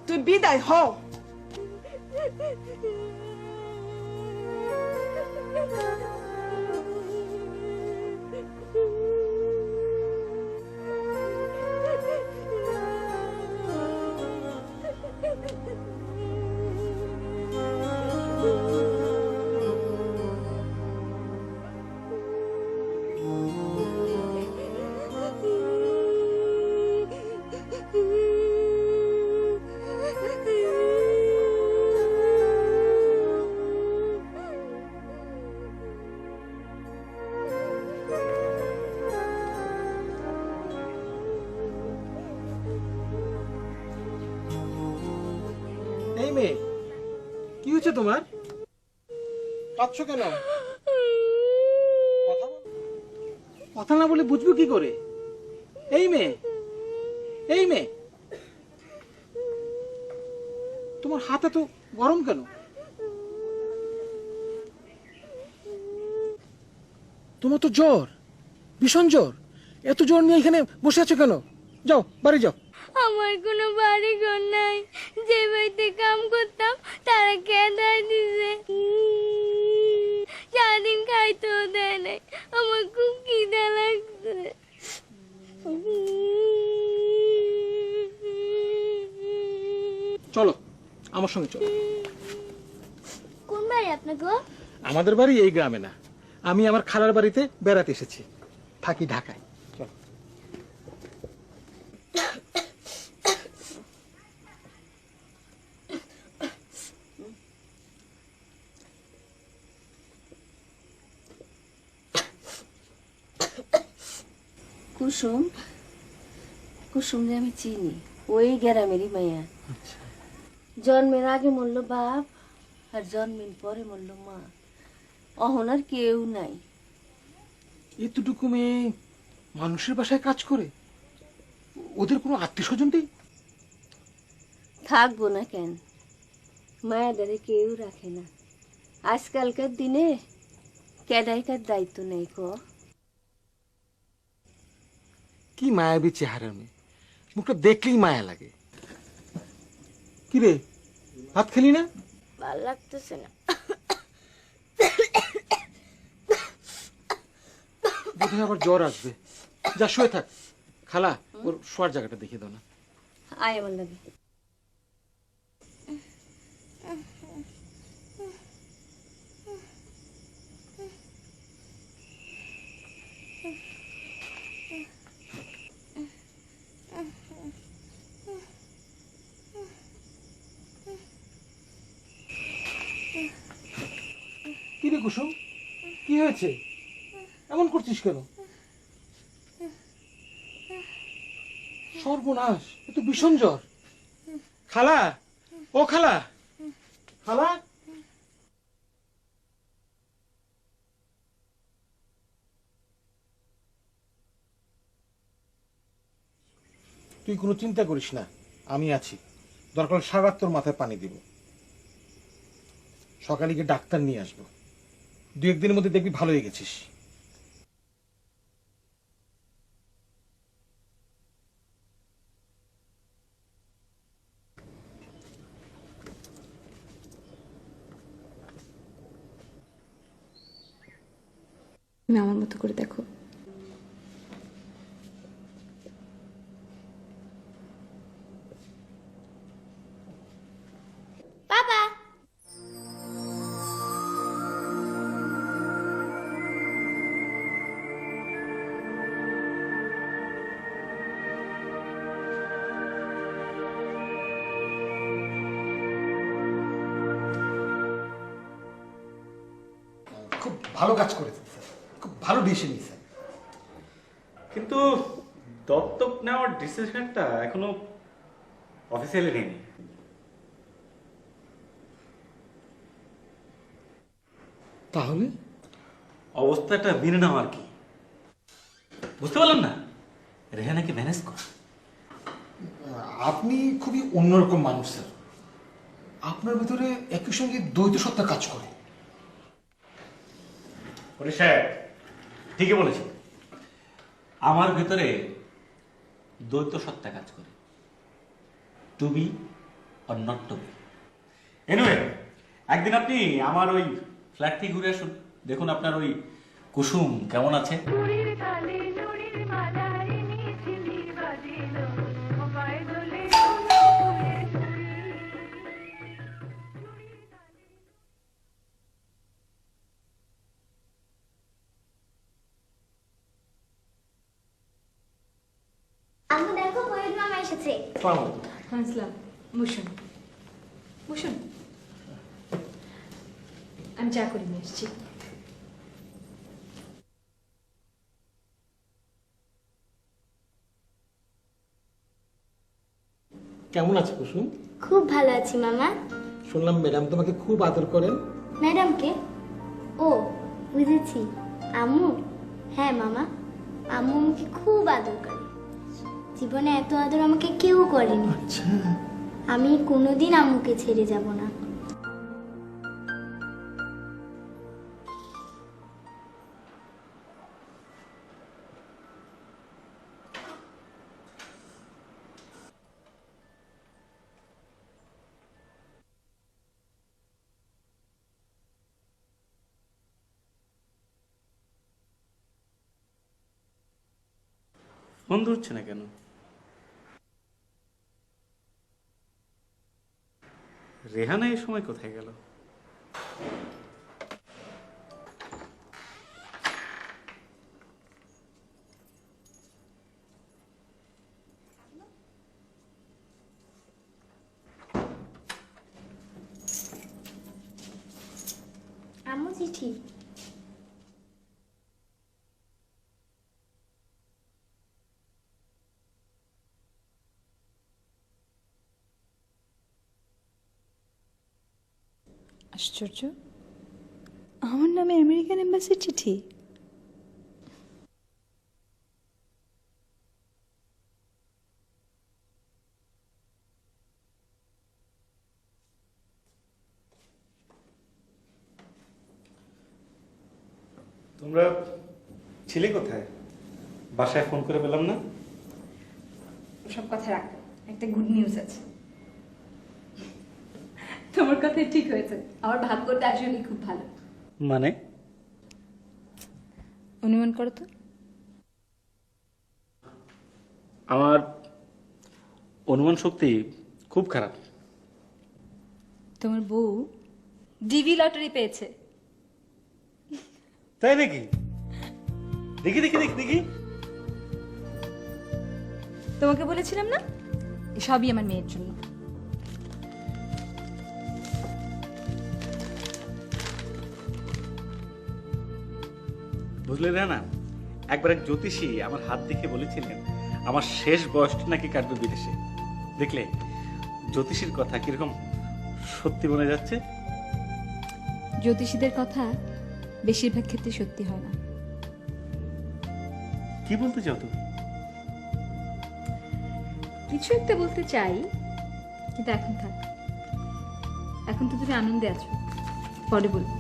তুই বিদায় হ। এই মেয়ে, কি হয়েছে তোমার? কাঁদছো কেন? কথা বল। কথা না বলে বুঝবো কি করে? এই মেয়ে, এই মেয়ে, তোমার হাতে তো গরম কেন? তোমার তো জ্বর, ভীষণ জ্বর। এত জ্বর নিয়ে এখানে বসে আছো কেন? যাও, বাড়ি যাও। আমার কোনো বাড়ি ঘর নাই, যে বাড়িতে কাম করতাম তারা খেদাই দিছে, সারাদিন খাইতেও দেয় নাই। আমার খুব খিদা লাগছে। চলো আমার সঙ্গে চলো। কোন বাড়ি আপনাকে? আমাদের বাড়ি এই গ্রামে না, আমি আমার খালার বাড়িতে বেড়াতে এসেছি, থাকি ঢাকায়। চলো। কুসুম, কুসুমরে আমি চিনি, ওই গ্রামেরই মাইয়া। জন্মের আগে মরল বাপ, আর জন্মের পরে মরল মা। অহন আর কেউ নাই। এতটুকু মেয়ে মানুষের বাসায় কাজ করে, ওদের কোনো আত্মীয় স্বজন নেই? থাকবো না কেন? মায়াদারে কেউ রাখে না। আজকালকার দিনে কেদাইকার দায়িত্ব নেই। কি মায়াবী চেহারা মেয়ে, মুখটা দেখলেই মায়া লাগে। কি রে, ভাত খেলি না? ভালো লাগতেছে না। বোধহয় আবার জ্বর আসবে। যা শুয়ে থাক। খালা, ওর শোয়ার জায়গাটা দেখিয়ে দাও না। আয় আমার লাগে। কি রে কুসুম, কি হয়েছে? এমন করছিস কেন? সর্বনাশ, এ তো ভীষণ জ্বর। খালা, ও খালা, খালা। তুই কোনো চিন্তা করিস না, আমি আছি। দরকার সারা রাত তোর মাথায় পানি দিব। সকালে গিয়ে ডাক্তার নিয়ে আসবো। 2-1 দিনের মধ্যে দেখবি ভালো হয়ে গেছিস। তুমি আমার মতো করে দেখো। বাবা, খুব ভালো কাজ করেছেন স্যার, খুব ভালো ডিসিশন নিয়েছেন। কিন্তু দত্তক নেওয়ার ডিসিশনটা এখনো অফিসিয়ালি নেয়নি। তাহলে অবস্থাটা মেনে নাও আর কি। বুঝতে পারলাম না, রেহানাকে ম্যানেজ কর। আপনি খুবই অন্যরকম মানুষ স্যার। আপনার ভিতরে একই সঙ্গে দ্বৈত সত্তা কাজ করে। হরিশ সাহেব ঠিকই বলেছি, আমার ভেতরে দ্বৈত সত্তা কাজ করে, to be or not to be. Anyway, একদিন আপনি আমার ওই ফ্ল্যাট থেকে ঘুরে আসুন, দেখুন আপনার ওই কুসুম কেমন আছে। আম্মু দেখো ফরিদ মামা এসেছে। আসসালাম, বসুন বসুন, আমি চা করে নিয়ে এসেছি। কেমন আছে কুসুম? খুব ভালো আছি মামা। শুনলাম ম্যাডাম তোমাকে খুব আদর করেন। ম্যাডামকে? ও বুঝেছি, আম্মু। হ্যাঁ মামা, আম্মু আমাকে খুব আদর করে। জীবনে এত আদর আমাকে কেউ করেনি। আচ্ছা, আমি কোনোদিন আম্মুকে ছেড়ে যাব না। ফোন ধরছে না কেন? রেহানা এই সময় কোথায় গেল? আম্মু চিঠি। আশ্চর্য, আমার নামে আমেরিকান এম্বাসির চিঠি। তোমরা ছিলে কোথায়? বাসায় ফোন করে পেলাম না। সব কথা রাখ, একটা গুড নিউজ আছে। তোমার কথাই ঠিক হয়েছে, আমার ভাগ্যটা আসলে খুব ভালো। মানে? অনুমান করো তো। আমার অনুমান শক্তি খুব খারাপ। তোমার বউ ডিভি লটারি পেয়েছে। তাই নাকি? দেখি দেখি দেখি দেখি। তোমাকে বলেছিলাম না, সবই আমার মেয়ের জন্য। বুঝলে না, একবার এক জ্যোতিষী আমার হাত দেখে বলেছিলেন আমার শেষ বয়সটা নাকি কাটবে বিদেশে। দেখলে জ্যোতিষীর কথা কিরকম সত্যি মনে যাচ্ছে। জ্যোতিষীদের কথা বেশিরভাগ ক্ষেত্রে সত্যি হয় না। কি বলতে চাও তুমি? কিছু একটা বলতে চাই, কিন্তু এখন থাক। এখন তো তুমি আনন্দে আছো, পরে বলবো।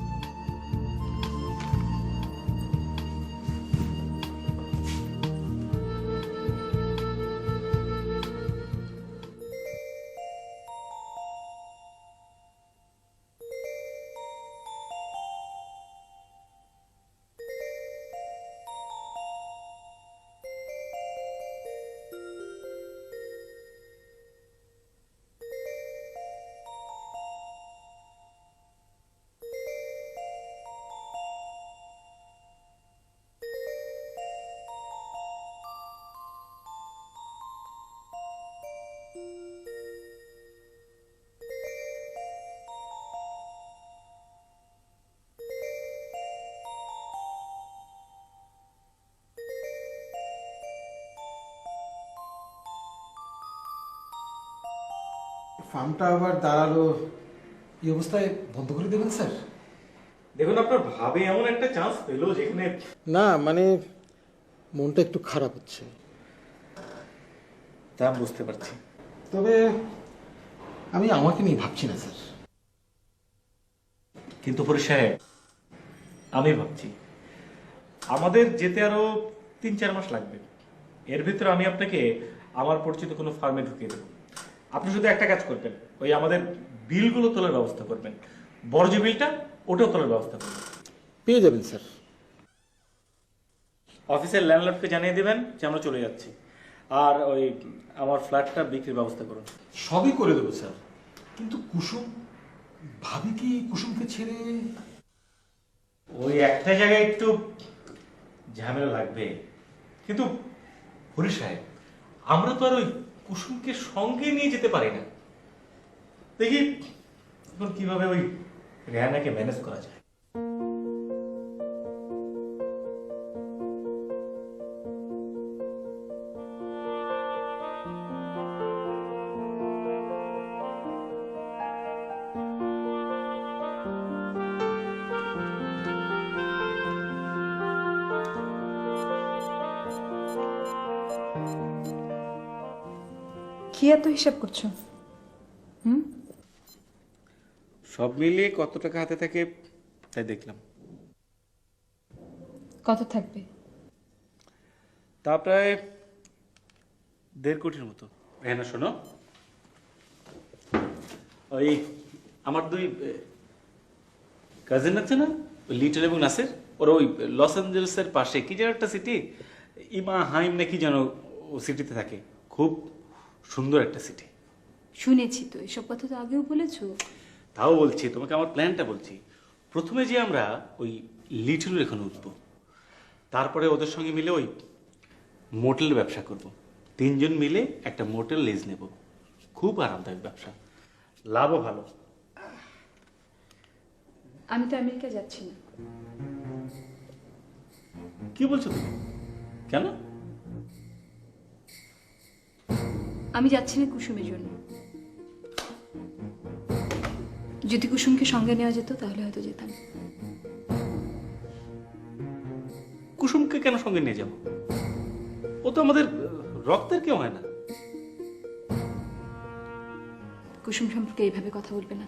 ফার্মটা আবার দাঁড়ালো, এই অবস্থায় বন্ধ করে দেবেন স্যার? দেখুন, আপনার ভাবে এমন একটা চান্স পেলো যেখানে না, মানে মনটা একটু খারাপ হচ্ছে। তা বুঝতে পারছি। তবে আমি আমাকে নিয়ে ভাবছি না স্যার। কিন্তু ফরিদ সাহেব, আমি ভাবছি আমাদের যেতে আরো 3-4 মাস লাগবে। এর ভিতরে আমি আপনাকে আমার পরিচিত কোনো ফার্মে ঢুকিয়ে দেবো। আপনি শুধু একটা কাজ করবেন, ওই আমাদের বিলগুলো তোলার ব্যবস্থা করবেন, বর্জ্য বিলটা ওটাও তোলার ব্যবস্থা করবেন। পেয়ে যাবেন স্যার। অফিসের ল্যান্ডলর্ডকে জানিয়ে দেবেন যে আমরা চলে যাচ্ছি, আর ওই আমার ফ্ল্যাটটা বিক্রির ব্যবস্থা করুন। সবই করে দেবো স্যার, কিন্তু কুসুম, ভাবি কি কুসুমকে ছেড়ে? ওই একটা জায়গায় একটু ঝামেলা লাগবে, কিন্তু হরি সাহেব, আমরা তো আর ওই কুসুমকে সঙ্গে নিয়ে যেতে পারি না। দেখি এখন কিভাবে ওই রেহানাকে ম্যানেজ করা যায়। কি এত হিসাব করছো? সব মিলিয়ে কত টাকা হাতে থাকে তাই দেখলাম। কত থাকবে? তা প্রায় 1.5 কোটির মতো। রেহানা শোনো, ওই আমার 2 কাজিন আছে না, ওই লিটল এবং নাসির, ওরা ওই লস অ্যাঞ্জেলেসের পাশে কি যেন একটা সিটি, ইমা হাইম নাকি যেন ও সিটিতে থাকে। খুব সুন্দর একটা সিটি। শুনেছি তো, এসব কথা তো আগেও বলেছো। তাও বলছি তোমাকে, আমার প্ল্যানটা বলছি। প্রথমে যে আমরা ওই লিটলের এখানে উঠবো, তারপরে ওদের সঙ্গে মিলে ওই মোটেলের ব্যবসা করব। 3 জন মিলে একটা মোটেল লিজ নেব। খুব আরামদায়ক ব্যবসা, লাভও ভালো। আমি তো আমেরিকা যাচ্ছি না। কি বলছো তুমি? কেন? আমি যাচ্ছি না কুসুমের জন্য। যদি কুসুমকে সঙ্গে নেওয়া যেত তাহলে হয়তো যেতাম। কুসুমকে কেন সঙ্গে নিয়ে যাব? ও তো আমাদের রক্তের কেউ হয় না। কুসুম সম্পর্কে এইভাবে কথা বলবে না।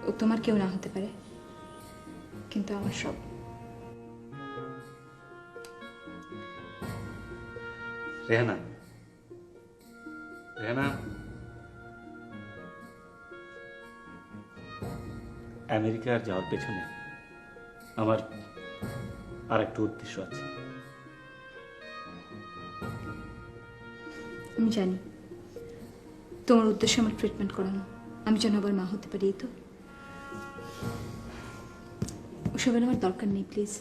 ও তোমার কেউ না হতে পারে, কিন্তু আমার সব। রেহানা, রেহানা, আমেরিকার যাওয়ার পেছনে আমার আর একটা উদ্দেশ্য আছে। আমি জানি তোমার উদ্দেশ্য আমার ট্রিটমেন্ট করানো, আমি যেন আবার মা হতে পারি। তো ওসবের আমার দরকার নেই, প্লিজ।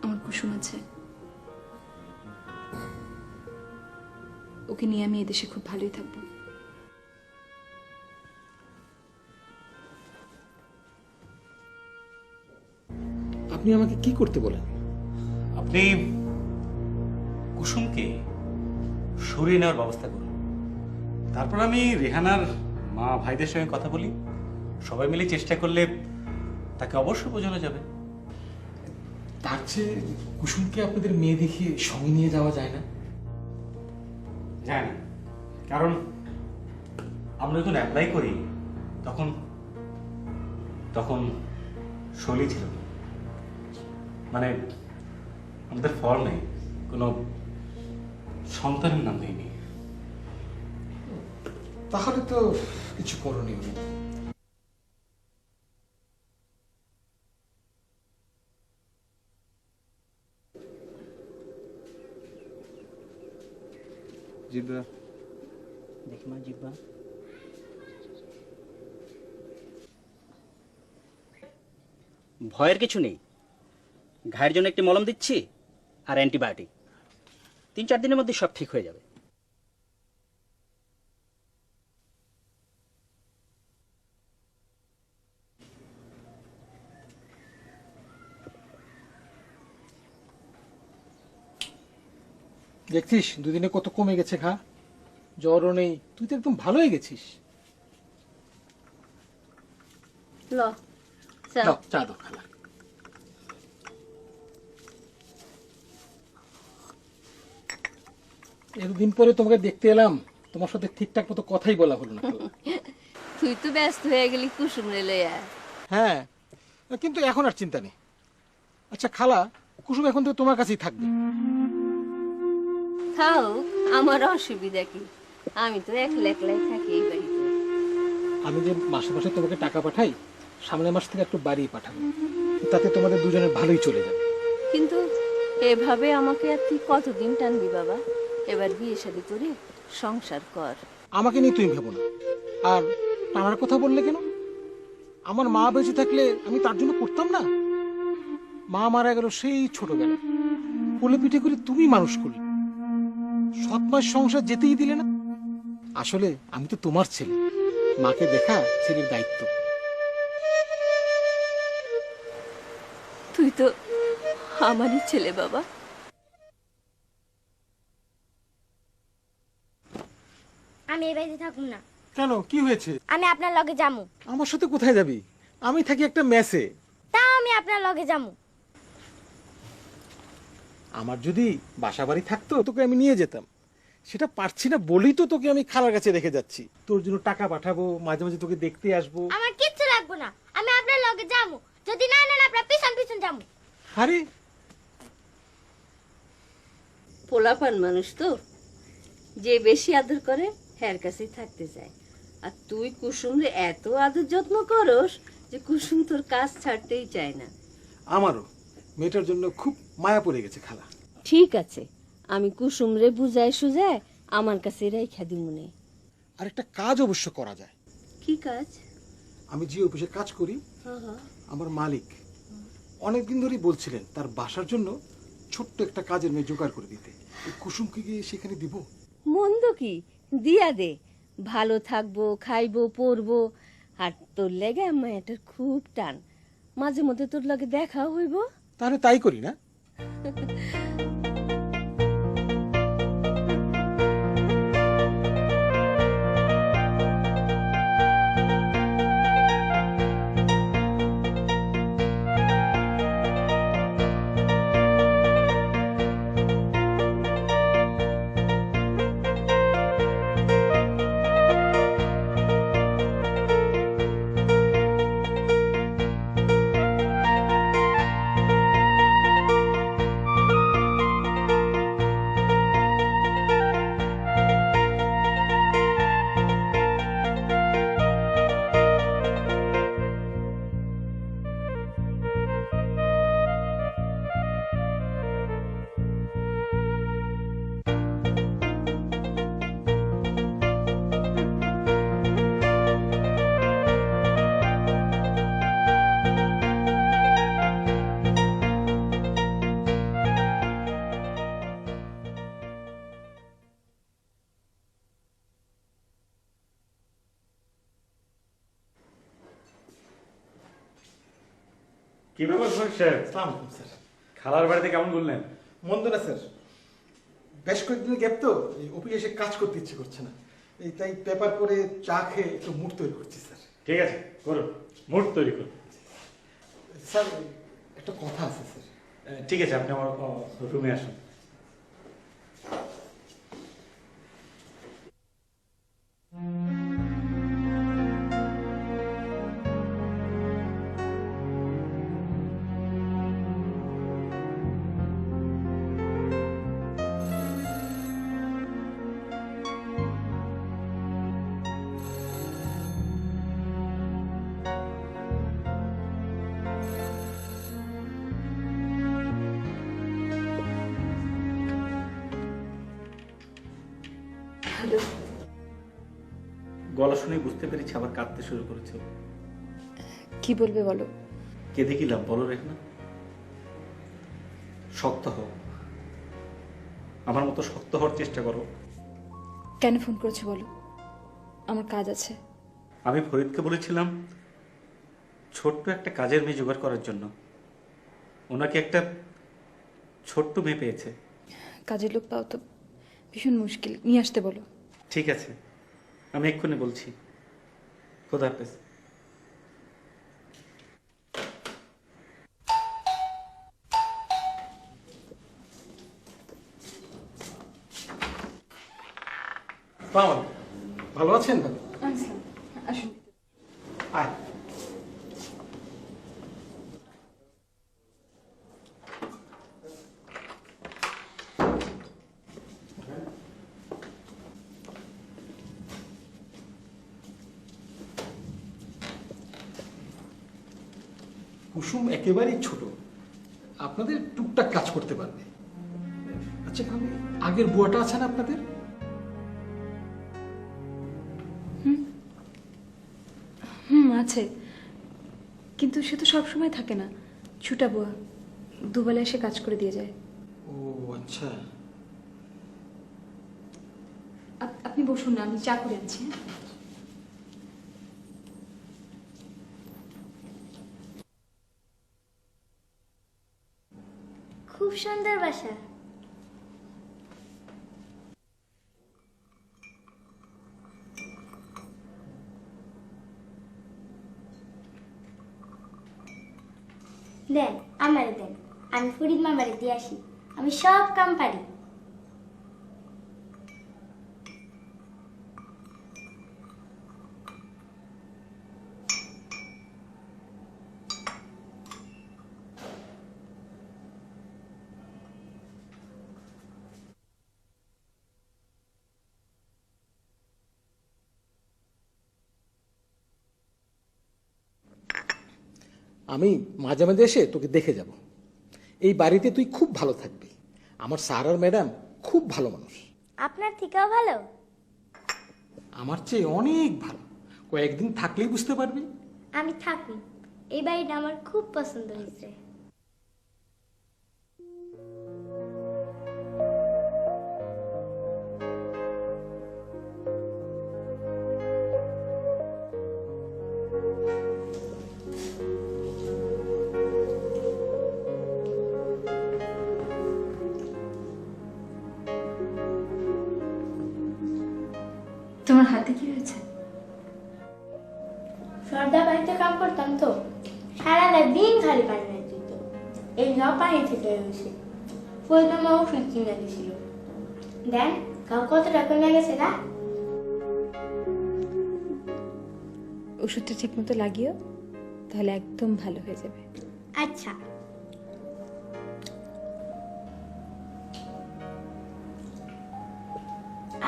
আমার কুসুম আছে, ওকে নিয়ে আমি এদেশে খুব ভালোই থাকবো। আপনি আমাকে কি করতে বলেন? আপনি কুসুমকে সরিয়ে নেওয়ার ব্যবস্থা করুন, তারপর আমি রেহানার মা ভাইদের সঙ্গে কথা বলি। সবাই মিলে চেষ্টা করলে তাকে অবশ্যই বোঝানো যাবে। তার চেয়ে কুসুমকে আপনাদের মেয়ে দেখিয়ে সঙ্গে নিয়ে যাওয়া যায় না? জানি, কারণ আমরা যখন অ্যাপ্লাই করি তখন তখন শৈলী ছিল না। মানে আমাদের ফর্মে কোনো সন্তানের নাম নেই। তাহলে তো কিছু করণীয় নেই। জিব্বা দেখি মা, জিব্বা। ভয়ের কিছু নেই। ঘায়ের জন্য একটি মলম দিচ্ছি আর অ্যান্টিবায়োটিক। 3-4 দিনের মধ্যে সব ঠিক হয়ে যাবে। দেখছিস 2 দিনে কত কমে গেছে ঘা, জ্বরও নেই, তুই তো একদম ভালো হয়ে গেছিস। ল চা। নাও, চা দাও খালা। এতদিন পরে তোমাকে দেখতে এলাম, তোমার সাথে ঠিকঠাক মতো কথাই বলা হলো না খালা। তুই তো ব্যস্ত হয়ে গেলি কুসুম রে লইয়া। হ্যাঁ, কিন্তু এখন আর চিন্তা নেই। আচ্ছা খালা, কুসুম এখন তো তোমার কাছেই থাকবে। খাও, আমার অসুবিধা কি? আমি তো একলা একলাই থাকি এই বাড়িতে। আমি যে মাসে মাসে তোমাকে টাকা পাঠাই, সামনের মাস থেকে একটু বাড়িয়ে পাঠাবো, তাতে তোমাদের দুজনের ভালোই চলে যাবে। কিন্তু এভাবে আমাকে আর তুই কতদিন টানবি বাবা? এবার বিয়ে শাদী করে সংসার কর। আমাকে নিয়ে তুমি ভেবো না। আর টানার কথা বললে কেন? আমার মা বেঁচে থাকলে আমি তার জন্য করতাম না? মা মারা গেল সেই ছোটবেলায়, কোলে পিঠে করে তুমি মানুষ করলে, 7 মাস সংসার যেতেই দিলে না। আসলে আমি তো তোমার ছেলে, মাকে দেখা ছেলের দায়িত্ব। তুই তো আমারই ছেলে বাবা। আমি এই বাড়িতে থাকুম না। কেন, কি হয়েছে? আমি আপনার লগে যামু। আমার সাথে কোথায় যাবি? আমি থাকি একটা মেসে। তাও আমি আপনার লগে যামু। আমার যদি বাসা বাড়ি থাকতো তোকে আমি নিয়ে যেতাম, সেটা পারছি না বলেই তো তোকে আমি খালার কাছে রেখে যাচ্ছি। তোর জন্য টাকা পাঠাবো, মাঝে মাঝে তোকে দেখতে আসবো। আমার কিচ্ছু লাগবে না, আমি আপনার লগে যামু। যদি না নেন আপনার পিছন পিছন যামু। আরে পোলাপান মানুষ তো, যে বেশি আদর করে হ্যার কাছেই থাকতে চায়। আর তুই কুসুম রে এত আদর যত্ন করস যে কুসুম তোর কাজ ছাড়তেই চায় না। আমারও মেয়েটার জন্য খুব মায়া পড়ে গেছে খালা। ঠিক আছে, আমি কুসুম রে বুঝায় সুজায় আমার কাছে রাইখা দিমুনে। আর একটা কাজ অবশ্য করা যায়। কি কাজ? আমি যে অফিসে কাজ করি, আমার মালিক অনেকদিন ধরেই বলছিলেন তার বাসার জন্য ছোট্ট একটা কাজের মেয়ে জোগাড় করে দিতে। এই কুসুমকে গিয়ে সেখানে দিব। মন্দ কি, দিয়া দে। ভালো থাকবো, খাইবো, পরবো। আর তোর লেগে আমার এটার খুব টান। মাঝে মধ্যে তোর লগে দেখাও হইব। তাহলে তাই করি না? কি ব্যাপার সোহেল সাহেব? আসসালামু আলাইকুম স্যার। খালার বাড়িতে কেমন বললেন? মন্দ না স্যার, বেশ কয়েকদিনের গ্যাপ তো, এই অফিসে এসে কাজ করতে ইচ্ছে করছে না। এই তাই পেপার করে চা খেয়ে একটু মুড তৈরি করছি স্যার। ঠিক আছে, করুন, মুড তৈরি করুন। স্যার একটা কথা আছে স্যার। ঠিক আছে, আপনি আমার রুমে আসুন। গলা শুনে বুঝতে পেরেছি আবার কাঁদতে শুরু করেছে। কি বলবে বলো? কেঁদে কি লাভ বলো রেখনা? শক্ত হও, আমার মতো শক্ত হওয়ার চেষ্টা করো। কেন ফোন করেছো বলো? আমার কাজ আছে। আমি ফরিদকে বলেছিলাম ছোট্ট একটা কাজের মেয়ে জোগাড় করার জন্য। ওনাকে একটা ছোট্ট মেয়ে পেয়েছে। কাজের লোক পাও তো ভীষণ মুশকিল, নিয়ে আসতে বলো। ঠিক আছে, আমি এক্ষুনি বলছি। খোদা হাফেজ। বাবা ভালো আছেন? আসলাম, আসুন। আয়। কুসুম একেবারেই ছোট, আপনাদের টুকটাক কাজ করতে পারবে। আচ্ছা ভাবি, আগের বুয়াটা আছে না আপনাদের? আছে, কিন্তু সে তো সবসময় থাকে না, ছুটা বুয়া, দুবেলা এসে কাজ করে দিয়ে যায়। ও আচ্ছা। আপনি বসুন না, আমি চা করে আনছি। খুব সুন্দর বাসা। দেন, আমারে দেন, আমি ফরিদ মামারে দিয়ে আসি, আমি সব কাম পারি। আমি মাঝে মাঝে এসে তোকে দেখে যাব। এই বাড়িতে তুই খুব ভালো থাকবি। আমার স্যার আর ম্যাডাম খুব ভালো মানুষ। আপনার থেকেও ভালো? আমার চেয়ে অনেক ভালো। কয়েকদিন থাকলেই বুঝতে পারবি। আমি থাকি, এই বাড়িটা আমার খুব পছন্দ হয়েছে। তোমার হাতে কি হয়েছে? সর্দার বাড়িতে কাম করতাম তো, সারাটা দিন খালি পানি না দিত, এই জন্য পানি থেকে হয়েছে। ফরিদমা ওষুধ কিনে দিছিল। দেন, কাউ কত টাকা নিয়ে গেছে না? ওষুধটা ঠিক মতো লাগিও, তাহলে একদম ভালো হয়ে যাবে। আচ্ছা।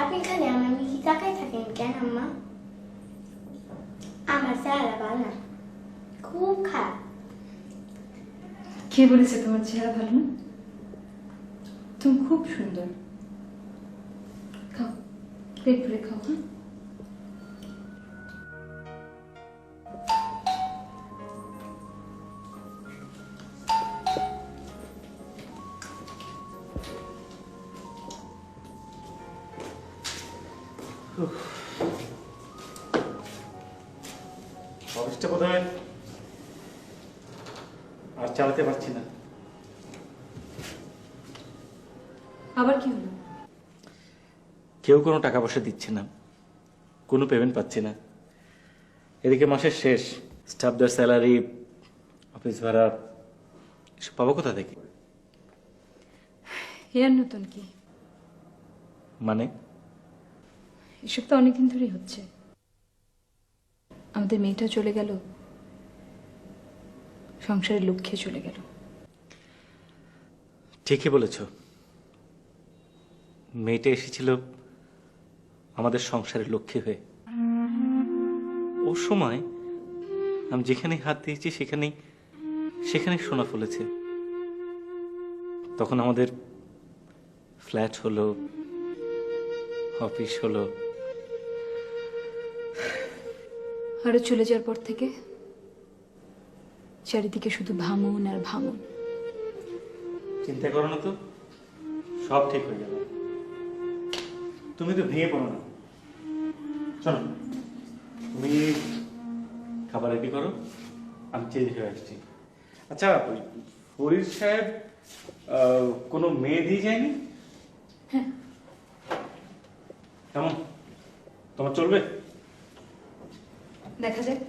আপনি খালি আমার মিকি তাকাই থাকেন কেন আম্মা? আমার চেহারা ভালো না, খুব খারাপ। কে বলেছে তোমার চেহারা ভালো না? তুমি খুব সুন্দর। খাও, পেট ভরে খাও। হ্যাঁ, অফিসটা কোথায়? আর চালাতে পারছি না। আবার কি হলো? কেউ কোনো টাকা পয়সা দিচ্ছে না, কোনো পেমেন্ট পাচ্ছি না। এদিকে মাসের শেষ, স্টাফদের স্যালারি, অফিস ভাড়া, এসব পাবো কোথা থেকে? এর নতুন কি? মানে এসব তো অনেকদিন ধরেই হচ্ছে। আমাদের মেয়েটা চলে গেল, সংসারের লক্ষ্যে চলে গেল। ঠিকই বলেছ, মেয়েটা এসেছিল আমাদের সংসারের লক্ষ্যে হয়ে। ও সময় আমি যেখানে হাত দিয়েছি সেখানেই সোনা ফলেছে। তখন আমাদের ফ্ল্যাট হলো, অফিস হলো। আরো চলে যাওয়ার পর থেকে চারিদিকে শুধু ভাঙন আর ভাঙন। চিন্তা করো না তো, সব ঠিক হয়ে যাবে। তুমি তো ভেঙে পড়ো না। চলো, তুমি খাবার রেডি করো, আমি চেঞ্জ হয়ে আসছি। আচ্ছা, ফরিদ সাহেব কোনো মেয়ে দিয়ে যায়নি? কেমন, তোমার চলবে? দেখা যাক।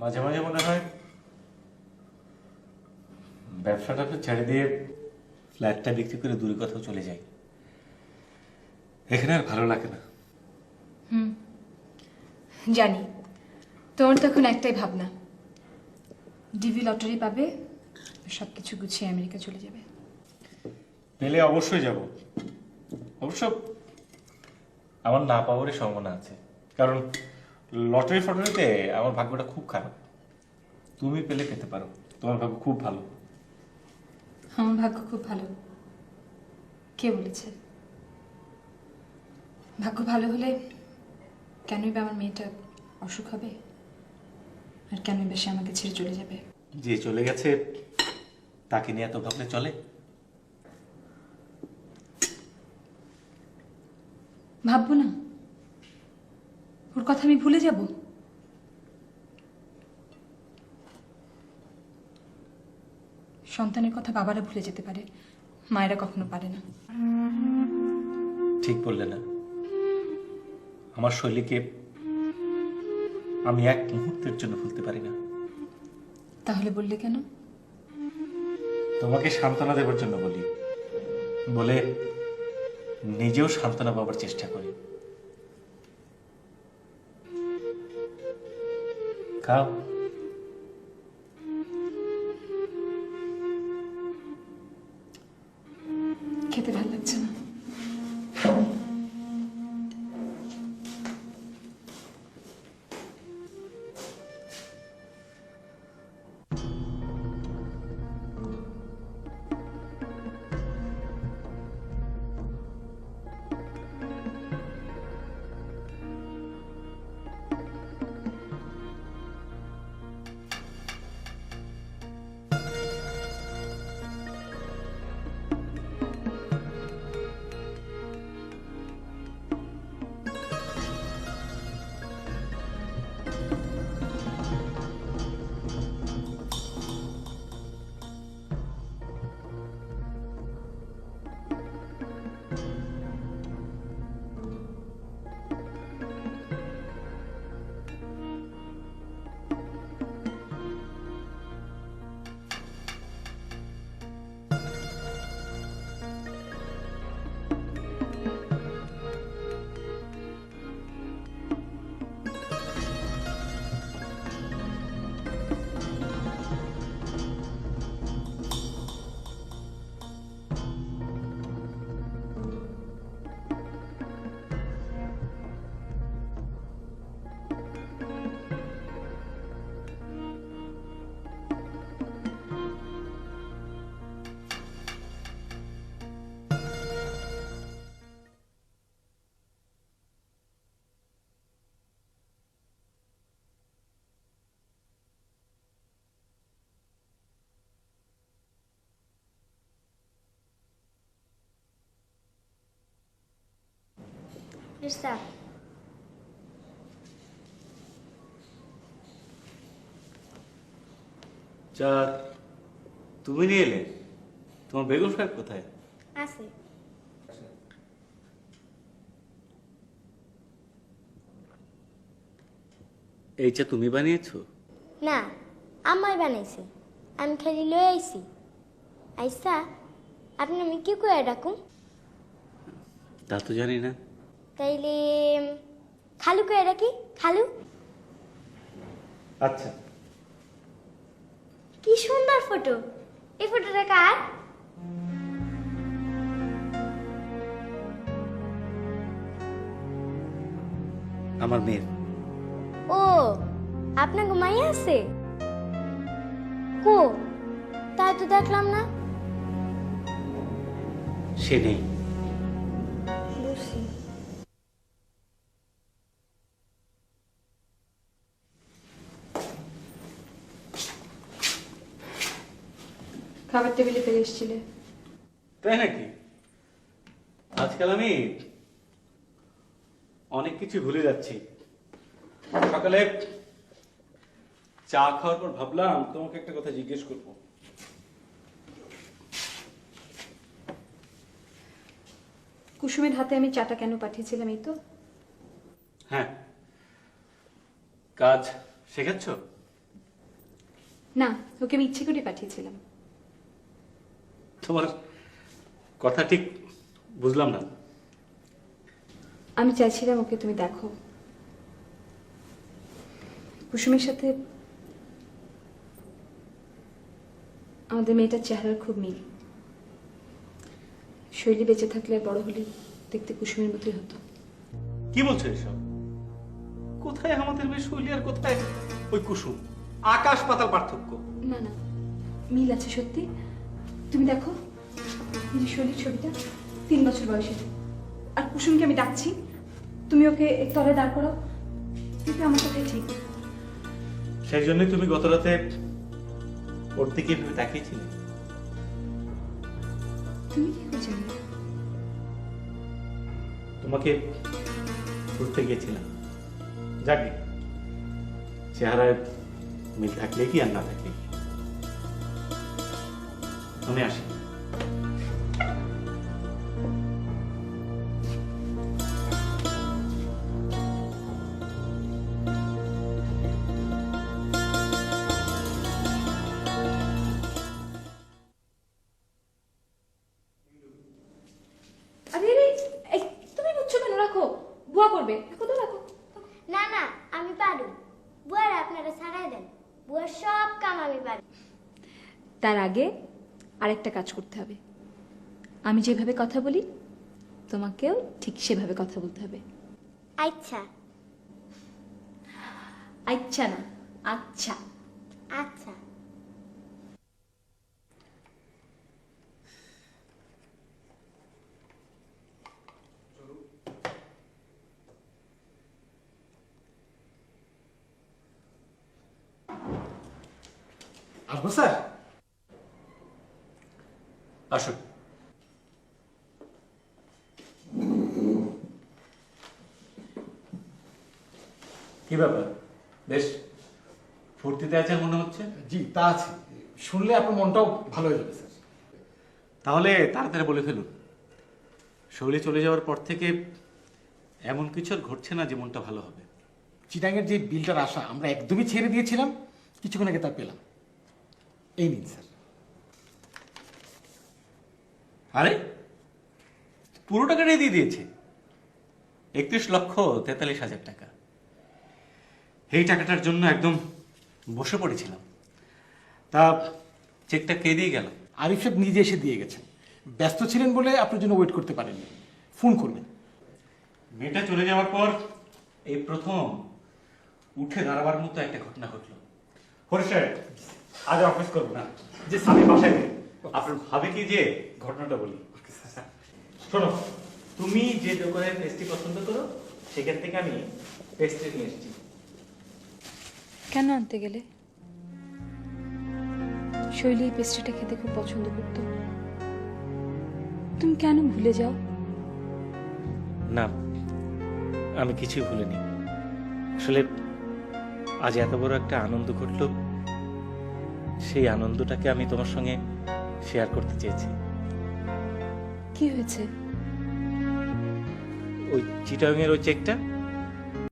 মাঝে মাঝে মনে হয় ব্যবসাটা ছেড়ে দিয়ে ফ্ল্যাটটা বিক্রি করে দূরে কোথাও চলে যাই। এখানে আর ভালো লাগে না। জানি তোমার তখন একটাই ভাবনা, ডিভি লটারি পাবে, সবকিছু গুছিয়ে আমেরিকা চলে যাবে। পেলে অবশ্যই যাব। অবশ্য আমার না পাওয়ারই সম্ভাবনা আছে, কারণ লটারি ফটারিতে আমার ভাগ্যটা খুব খারাপ। তুমি পেলে পেতে পারো, তোমার ভাগ্য খুব ভালো। আমার ভাগ্য খুব ভালো? কে বলেছে? ভাগ্য ভালো হলে কেনই বা আমার মেয়েটা অসুখ হবে, আর কেনই বা সে আমাকে ছেড়ে চলে যাবে? যে চলে গেছে তাকে নিয়ে এত ভাবলে চলে? ভাববো না? ওর কথা আমি ভুলে যাব? সন্তানের কথা বাবারা ভুলে যেতে পারে, মায়েরা কখনো পারে না। ঠিক বললে না? আমার শৈলীকে আমি এক মুহূর্তের জন্য ভুলতে পারি না। তাহলে বললে কেন? তোমাকে সান্ত্বনা দেওয়ার জন্য বলি, বলে নিজেও সান্ত্বনা পাওয়ার চেষ্টা করি। খাও। খেতে ভালো লাগছে না। ইরসা, চা তুমি নিয়ে এলে? তোমার বেগম সাহেব কোথায়? আছে। এই চা তুমি বানিয়েছো? না, আম্মাই বানাইছে, আমি খালি লয়ে আইছি। আইসা আপনি আমি কি করে ডাকুম? তা তো জানি না। তাইলে খালু করে ডাকি। খালু। আচ্ছা। কি সুন্দর ফটো! এই ফটোটা কার? আমার মেয়ের। ও, আপনার ঘুমাই আছে? কো, তাই তো দেখলাম না। সে নেই। বুঝছি। খাবার টেবিলে ফেলে এসেছিলে। তাই নাকি? আজকাল আমি অনেক কিছু ভুলে যাচ্ছি। সকালে চা খাওয়ার পর ভাবলাম তোমাকে একটা কথা জিজ্ঞেস করবো। কুসুমের হাতে আমি চাটা কেন পাঠিয়েছিলাম এই তো? হ্যাঁ, কাজ শেখাচ্ছ? না, ওকে আমি ইচ্ছে করে পাঠিয়েছিলাম। তোমার কথা ঠিক বুঝলাম না। আমি চাইছিলাম ওকে তুমি দেখো। কুসুমের সাথে আমাদের মেয়েটার চেহারার খুব মিল। শৈলী বেঁচে থাকলে আর বড় হলে দেখতে কুসুমের মতোই হতো। কি বলছো এসব? কোথায় আমাদের মেয়ে শৈলী আর কোথায় ওই কুসুম? আকাশ পাতাল পার্থক্য। না না, মিল আছে সত্যি। তুমি দেখো এই যে শৈলীর ছবিটা, 3 বছর বয়সের। আর কুসুমকে আমি ডাকছি, তুমি ওকে তলে দাঁড় করাও, কিন্তু আমার কথাই ঠিক। সেই জন্যই তুমি গত রাতে ওর দিকে এভাবে তাকিয়েছিলে। তুমি কি করে জানলে? তোমাকে ঘুরতে গিয়েছিলাম। যাকে চেহারায় মিল থাকলে কি আর না থাকলে কি। আমি আসি। আরে আরে, এই তুমি বুঝছো কেন? রাখো, বুয়া করবে। রাখো তো, রাখো। না না, আমি পারু। বুয়ার আপনারা ছাড়াই দেন, বুয়ার সব কাম আমি পারি। তার আগে আরেকটা কাজ করতে হবে। আমি যেভাবে কথা বলি তোমাকেও ঠিক সেভাবে কথা বলতে হবে। আচ্ছা আচ্ছা না, আচ্ছা। আচ্ছা। আসবো স্যার? আসো। কি ব্যাপার, বেশ ফুর্তিতে আছেন মনে হচ্ছে। জি, তা আছে। শুনলে আপনার মনটাও ভালো হয়ে যাবে স্যার। তাহলে তাড়াতাড়ি বলে ফেলুন, শৈলী চলে যাওয়ার পর থেকে এমন কিছু আর ঘটছে না যে মনটা ভালো হবে। চিটাঙের যে বিলটার আশা আমরা একদমই ছেড়ে দিয়েছিলাম, কিছুক্ষণ আগে তা পেলাম। এই নিন স্যার। আরে পুরো টাকাটাই দিয়ে দিয়েছে, 31,43,000 টাকা। এই টাকাটার জন্য একদম বসে পড়েছিলাম। তা চেকটা কে দিয়ে গেল? আরিফ সাহেব নিজে এসে দিয়ে গেছেন। ব্যস্ত ছিলেন বলে আপনার জন্য ওয়েট করতে পারেননি। ফোন করবেন। মেয়েটা চলে যাওয়ার পর এই প্রথম উঠে দাঁড়াবার মতো একটা ঘটনা ঘটলো। হরিশ সাহেব, আজ অফিস করবো না, যে আমি বাসায় নেই। আপনার ভাবে কি যে ঘটনাটা বলি। শোনো, তুমি যে দোকানের পেস্ট্রি পছন্দ করো সেখান থেকে আমি পেস্ট্রি নিয়ে এসেছি। কেন আনতে গেলে? শৈলী এই পেস্ট্রিটা খেতে খুব পছন্দ করতো। তুমি কেন ভুলে যাও? না, আমি কিছুই ভুলিনি। আসলে আজ এত বড় একটা আনন্দ ঘটলো, সেই আনন্দটাকে আমি তোমার সঙ্গে শেয়ার করতে চেয়েছি। কি হয়েছে? ওই চিটাগাংয়ের ওই চেকটা